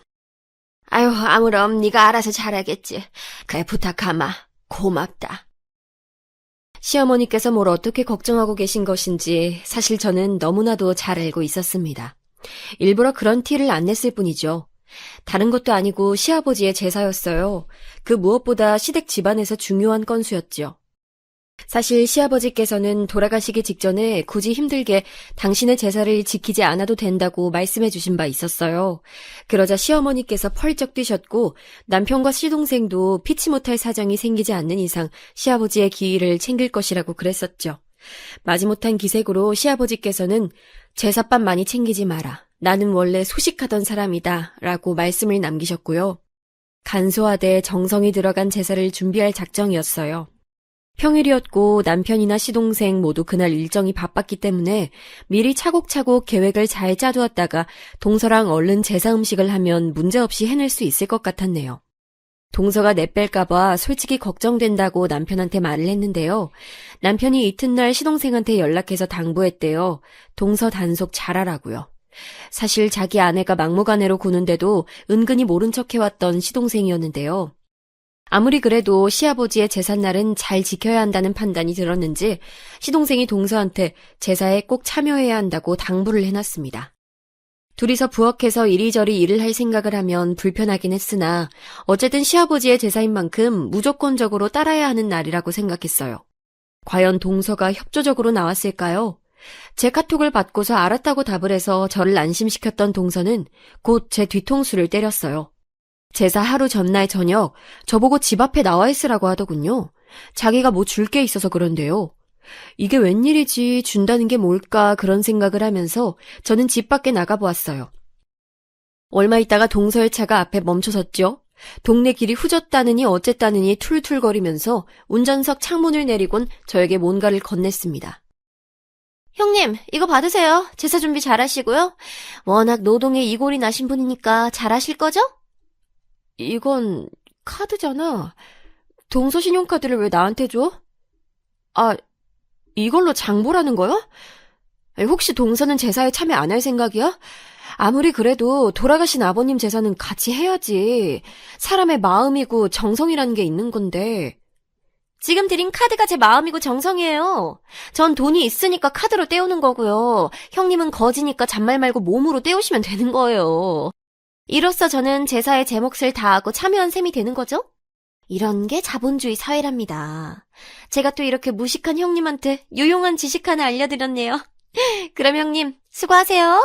아유 아무렴 네가 알아서 잘하겠지. 그래 부탁하마. 고맙다. 시어머니께서 뭘 어떻게 걱정하고 계신 것인지 사실 저는 너무나도 잘 알고 있었습니다. 일부러 그런 티를 안 냈을 뿐이죠. 다른 것도 아니고 시아버지의 제사였어요. 그 무엇보다 시댁 집안에서 중요한 건수였죠. 사실 시아버지께서는 돌아가시기 직전에 굳이 힘들게 당신의 제사를 지키지 않아도 된다고 말씀해 주신 바 있었어요. 그러자 시어머니께서 펄쩍 뛰셨고 남편과 시동생도 피치 못할 사정이 생기지 않는 이상 시아버지의 기일을 챙길 것이라고 그랬었죠. 마지못한 기색으로 시아버지께서는 제사밥 많이 챙기지 마라. 나는 원래 소식하던 사람이다 라고 말씀을 남기셨고요. 간소하되 정성이 들어간 제사를 준비할 작정이었어요. 평일이었고 남편이나 시동생 모두 그날 일정이 바빴기 때문에 미리 차곡차곡 계획을 잘 짜두었다가 동서랑 얼른 제사 음식을 하면 문제없이 해낼 수 있을 것 같았네요. 동서가 내뺄까봐 솔직히 걱정된다고 남편한테 말을 했는데요. 남편이 이튿날 시동생한테 연락해서 당부했대요. 동서 단속 잘하라고요. 사실 자기 아내가 막무가내로 구는데도 은근히 모른 척 해왔던 시동생이었는데요. 아무리 그래도 시아버지의 제삿날은 잘 지켜야 한다는 판단이 들었는지 시동생이 동서한테 제사에 꼭 참여해야 한다고 당부를 해놨습니다. 둘이서 부엌에서 이리저리 일을 할 생각을 하면 불편하긴 했으나 어쨌든 시아버지의 제사인 만큼 무조건적으로 따라야 하는 날이라고 생각했어요. 과연 동서가 협조적으로 나왔을까요? 제 카톡을 받고서 알았다고 답을 해서 저를 안심시켰던 동서는 곧 제 뒤통수를 때렸어요. 제사 하루 전날 저녁 저보고 집 앞에 나와 있으라고 하더군요. 자기가 뭐 줄 게 있어서 그런데요. 이게 웬일이지, 준다는 게 뭘까 그런 생각을 하면서 저는 집 밖에 나가보았어요. 얼마 있다가 동서의 차가 앞에 멈춰섰죠. 동네 길이 후졌다느니 어쨌다느니 툴툴거리면서 운전석 창문을 내리곤 저에게 뭔가를 건넸습니다. 형님, 이거 받으세요. 제사 준비 잘 하시고요. 워낙 노동에 이골이 나신 분이니까 잘 하실 거죠? 이건 카드잖아. 동서 신용카드를 왜 나한테 줘? 아, 이걸로 장 보라는 거야? 혹시 동서는 제사에 참여 안 할 생각이야? 아무리 그래도 돌아가신 아버님 제사는 같이 해야지. 사람의 마음이고 정성이라는 게 있는 건데. 지금 드린 카드가 제 마음이고 정성이에요. 전 돈이 있으니까 카드로 때우는 거고요. 형님은 거지니까 잔말 말고 몸으로 때우시면 되는 거예요. 이로써 저는 제사에 제 몫을 다하고 참여한 셈이 되는 거죠? 이런 게 자본주의 사회랍니다. 제가 또 이렇게 무식한 형님한테 유용한 지식 하나 알려드렸네요. 그럼 형님, 수고하세요.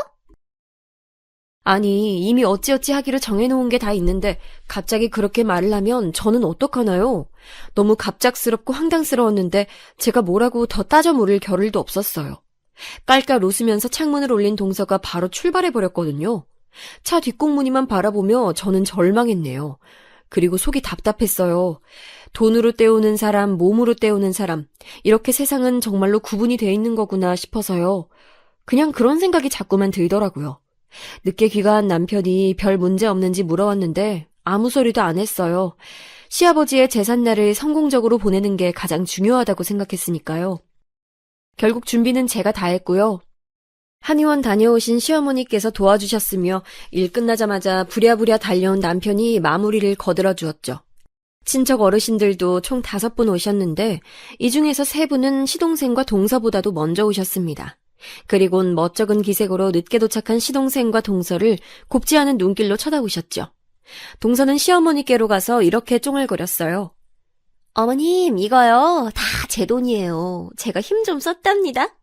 아니, 이미 어찌어찌 하기로 정해놓은 게 다 있는데 갑자기 그렇게 말을 하면 저는 어떡하나요? 너무 갑작스럽고 황당스러웠는데 제가 뭐라고 더 따져 물을 겨를도 없었어요. 깔깔 웃으면서 창문을 올린 동서가 바로 출발해버렸거든요. 차 뒷공무니만 바라보며 저는 절망했네요. 그리고 속이 답답했어요. 돈으로 때우는 사람, 몸으로 때우는 사람, 이렇게 세상은 정말로 구분이 돼 있는 거구나 싶어서요. 그냥 그런 생각이 자꾸만 들더라고요. 늦게 귀가한 남편이 별 문제 없는지 물어왔는데 아무 소리도 안 했어요. 시아버지의 제삿날을 성공적으로 보내는 게 가장 중요하다고 생각했으니까요. 결국 준비는 제가 다 했고요. 한의원 다녀오신 시어머니께서 도와주셨으며 일 끝나자마자 부랴부랴 달려온 남편이 마무리를 거들어 주었죠. 친척 어르신들도 총 5분 오셨는데 이 중에서 3분은 시동생과 동서보다도 먼저 오셨습니다. 그리곤 멋쩍은 기색으로 늦게 도착한 시동생과 동서를 곱지 않은 눈길로 쳐다보셨죠. 동서는 시어머니께로 가서 이렇게 쫑알거렸어요. 어머님, 이거요. 다 제 돈이에요. 제가 힘 좀 썼답니다.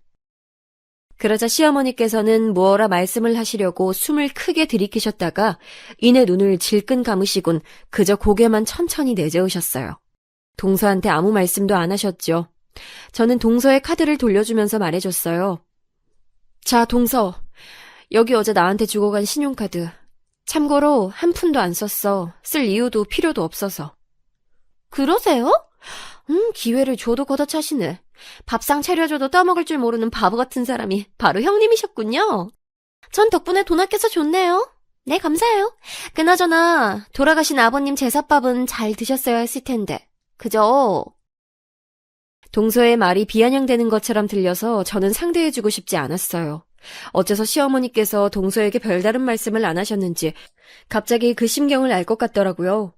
그러자 시어머니께서는 뭐라 말씀을 하시려고 숨을 크게 들이키셨다가 이내 눈을 질끈 감으시곤 그저 고개만 천천히 내저으셨어요. 동서한테 아무 말씀도 안 하셨죠. 저는 동서의 카드를 돌려주면서 말해줬어요. 자, 동서. 여기 어제 나한테 주고 간 신용카드. 참고로 한 푼도 안 썼어. 쓸 이유도 필요도 없어서. 그러세요? 기회를 줘도 걷어차시네. 밥상 차려줘도 떠먹을 줄 모르는 바보 같은 사람이 바로 형님이셨군요. 전 덕분에 돈 아껴서 좋네요. 네, 감사해요. 그나저나 돌아가신 아버님 제사밥은 잘 드셨어야 했을 텐데. 그죠? 동서의 말이 비아냥대는 것처럼 들려서 저는 상대해주고 싶지 않았어요. 어째서 시어머니께서 동서에게 별다른 말씀을 안 하셨는지 갑자기 그 심경을 알 것 같더라고요.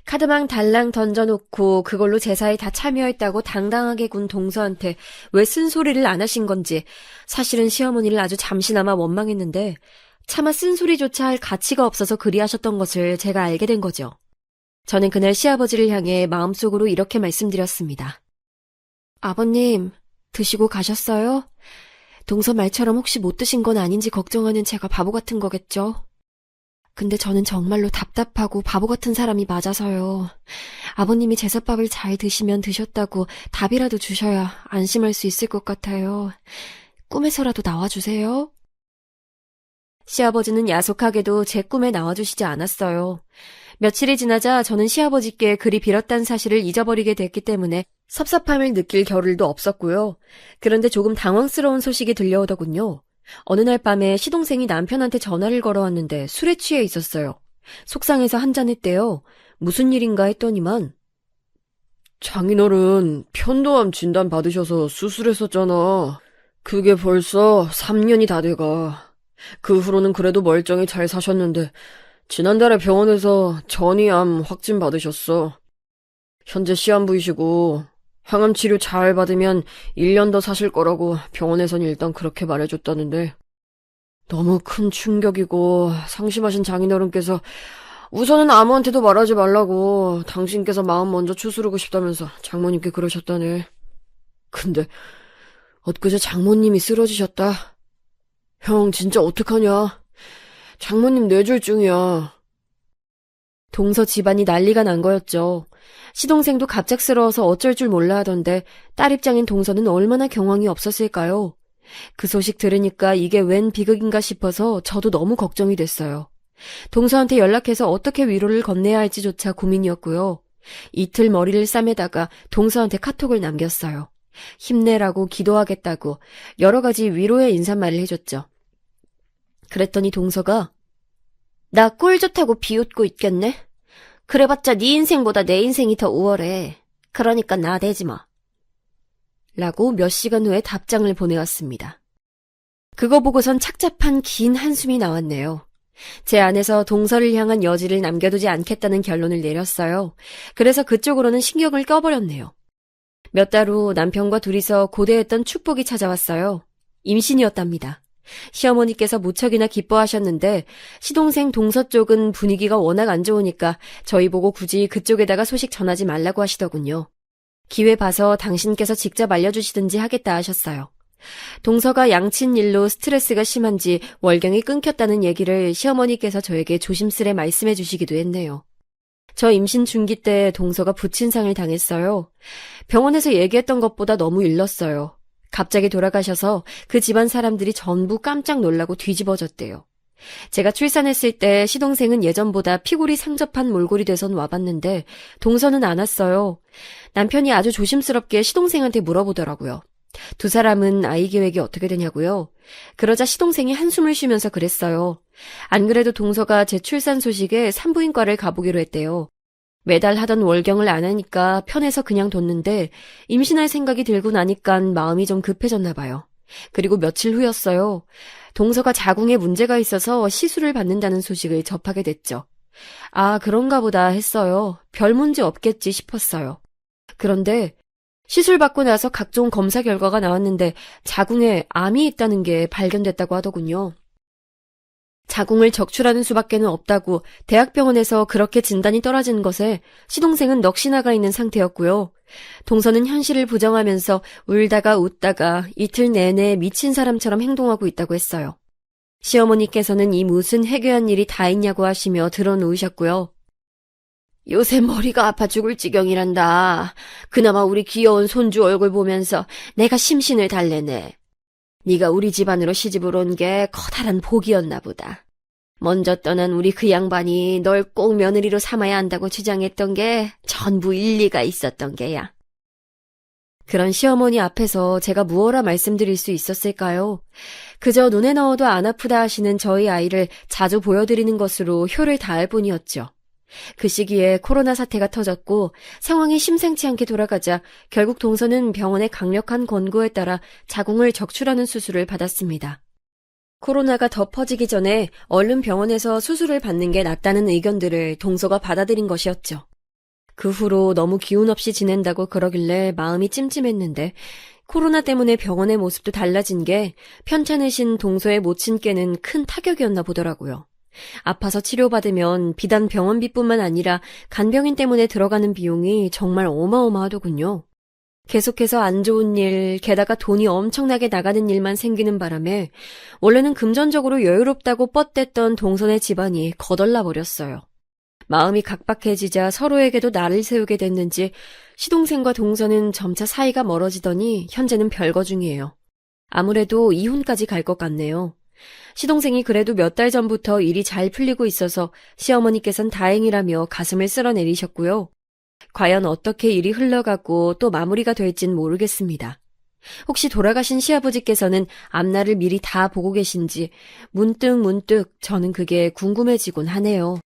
카드망 달랑 던져놓고 그걸로 제사에 다 참여했다고 당당하게 군 동서한테 왜 쓴소리를 안 하신 건지 사실은 시어머니를 아주 잠시나마 원망했는데 차마 쓴소리조차 할 가치가 없어서 그리하셨던 것을 제가 알게 된 거죠. 저는 그날 시아버지를 향해 마음속으로 이렇게 말씀드렸습니다. 아버님, 드시고 가셨어요? 동서 말처럼 혹시 못 드신 건 아닌지 걱정하는 제가 바보 같은 거겠죠? 근데 저는 정말로 답답하고 바보 같은 사람이 맞아서요. 아버님이 제사밥을 잘 드시면 드셨다고 답이라도 주셔야 안심할 수 있을 것 같아요. 꿈에서라도 나와주세요. 시아버지는 야속하게도 제 꿈에 나와주시지 않았어요. 며칠이 지나자 저는 시아버지께 그리 빌었다는 사실을 잊어버리게 됐기 때문에 섭섭함을 느낄 겨를도 없었고요. 그런데 조금 당황스러운 소식이 들려오더군요. 어느 날 밤에 시동생이 남편한테 전화를 걸어왔는데 술에 취해 있었어요. 속상해서 한잔했대요. 무슨 일인가 했더니만 장인어른 편도암 진단 받으셔서 수술했었잖아. 그게 벌써 3년이 다 돼가. 그 후로는 그래도 멀쩡히 잘 사셨는데 지난달에 병원에서 전이암 확진 받으셨어. 현재 시한부이시고 항암 치료 잘 받으면 1년 더 사실 거라고 병원에선 일단 그렇게 말해줬다는데 너무 큰 충격이고 상심하신 장인어른께서 우선은 아무한테도 말하지 말라고 당신께서 마음 먼저 추스르고 싶다면서 장모님께 그러셨다네. 근데 엊그제 장모님이 쓰러지셨다. 형 진짜 어떡하냐. 장모님 뇌졸중이야. 동서 집안이 난리가 난 거였죠. 시동생도 갑작스러워서 어쩔 줄 몰라 하던데 딸 입장인 동서는 얼마나 경황이 없었을까요? 그 소식 들으니까 이게 웬 비극인가 싶어서 저도 너무 걱정이 됐어요. 동서한테 연락해서 어떻게 위로를 건네야 할지조차 고민이었고요. 이틀 머리를 싸매다가 동서한테 카톡을 남겼어요. 힘내라고 기도하겠다고 여러 가지 위로의 인사말을 해줬죠. 그랬더니 동서가 나 꼴 좋다고 비웃고 있겠네? 그래봤자 네 인생보다 내 인생이 더 우월해. 그러니까 나대지 마. 라고 몇 시간 후에 답장을 보내왔습니다. 그거 보고선 착잡한 긴 한숨이 나왔네요. 제 안에서 동서를 향한 여지를 남겨두지 않겠다는 결론을 내렸어요. 그래서 그쪽으로는 신경을 꺼버렸네요. 몇 달 후 남편과 둘이서 고대했던 축복이 찾아왔어요. 임신이었답니다. 시어머니께서 무척이나 기뻐하셨는데 시동생 동서 쪽은 분위기가 워낙 안 좋으니까 저희 보고 굳이 그쪽에다가 소식 전하지 말라고 하시더군요. 기회 봐서 당신께서 직접 알려주시든지 하겠다 하셨어요. 동서가 양친 일로 스트레스가 심한지 월경이 끊겼다는 얘기를 시어머니께서 저에게 조심스레 말씀해 주시기도 했네요. 저 임신 중기 때 동서가 부친상을 당했어요. 병원에서 얘기했던 것보다 너무 일렀어요. 갑자기 돌아가셔서 그 집안 사람들이 전부 깜짝 놀라고 뒤집어졌대요. 제가 출산했을 때 시동생은 예전보다 피골이 상접한 몰골이 돼선 와봤는데 동서는 안 왔어요. 남편이 아주 조심스럽게 시동생한테 물어보더라고요. 두 사람은 아이 계획이 어떻게 되냐고요? 그러자 시동생이 한숨을 쉬면서 그랬어요. 안 그래도 동서가 제 출산 소식에 산부인과를 가보기로 했대요. 매달 하던 월경을 안 하니까 편해서 그냥 뒀는데 임신할 생각이 들고 나니까 마음이 좀 급해졌나 봐요. 그리고 며칠 후였어요. 동서가 자궁에 문제가 있어서 시술을 받는다는 소식을 접하게 됐죠. 아, 그런가 보다 했어요. 별 문제 없겠지 싶었어요. 그런데 시술 받고 나서 각종 검사 결과가 나왔는데 자궁에 암이 있다는 게 발견됐다고 하더군요. 자궁을 적출하는 수밖에는 없다고 대학병원에서 그렇게 진단이 떨어진 것에 시동생은 넋이 나가 있는 상태였고요. 동서는 현실을 부정하면서 울다가 웃다가 이틀 내내 미친 사람처럼 행동하고 있다고 했어요. 시어머니께서는 이 무슨 해괴한 일이 다 있냐고 하시며 드러누우셨고요. 요새 머리가 아파 죽을 지경이란다. 그나마 우리 귀여운 손주 얼굴 보면서 내가 심신을 달래네. 네가 우리 집안으로 시집을 온 게 커다란 복이었나 보다. 먼저 떠난 우리 그 양반이 널 꼭 며느리로 삼아야 한다고 주장했던 게 전부 일리가 있었던 게야. 그런 시어머니 앞에서 제가 무엇라 말씀드릴 수 있었을까요? 그저 눈에 넣어도 안 아프다 하시는 저희 아이를 자주 보여드리는 것으로 효를 다할 뿐이었죠. 그 시기에 코로나 사태가 터졌고 상황이 심상치 않게 돌아가자 결국 동서는 병원의 강력한 권고에 따라 자궁을 적출하는 수술을 받았습니다. 코로나가 더 퍼지기 전에 얼른 병원에서 수술을 받는 게 낫다는 의견들을 동서가 받아들인 것이었죠. 그 후로 너무 기운 없이 지낸다고 그러길래 마음이 찜찜했는데 코로나 때문에 병원의 모습도 달라진 게 편찮으신 동서의 모친께는 큰 타격이었나 보더라고요. 아파서 치료받으면 비단 병원비뿐만 아니라 간병인 때문에 들어가는 비용이 정말 어마어마하더군요. 계속해서 안 좋은 일, 게다가 돈이 엄청나게 나가는 일만 생기는 바람에 원래는 금전적으로 여유롭다고 뻗댔던 동선의 집안이 거덜나 버렸어요. 마음이 각박해지자 서로에게도 날을 세우게 됐는지 시동생과 동서는 점차 사이가 멀어지더니 현재는 별거 중이에요. 아무래도 이혼까지 갈 것 같네요. 시동생이 그래도 몇 달 전부터 일이 잘 풀리고 있어서 시어머니께선 다행이라며 가슴을 쓸어내리셨고요. 과연 어떻게 일이 흘러가고 또 마무리가 될진 모르겠습니다. 혹시 돌아가신 시아버지께서는 앞날을 미리 다 보고 계신지 문득 저는 그게 궁금해지곤 하네요.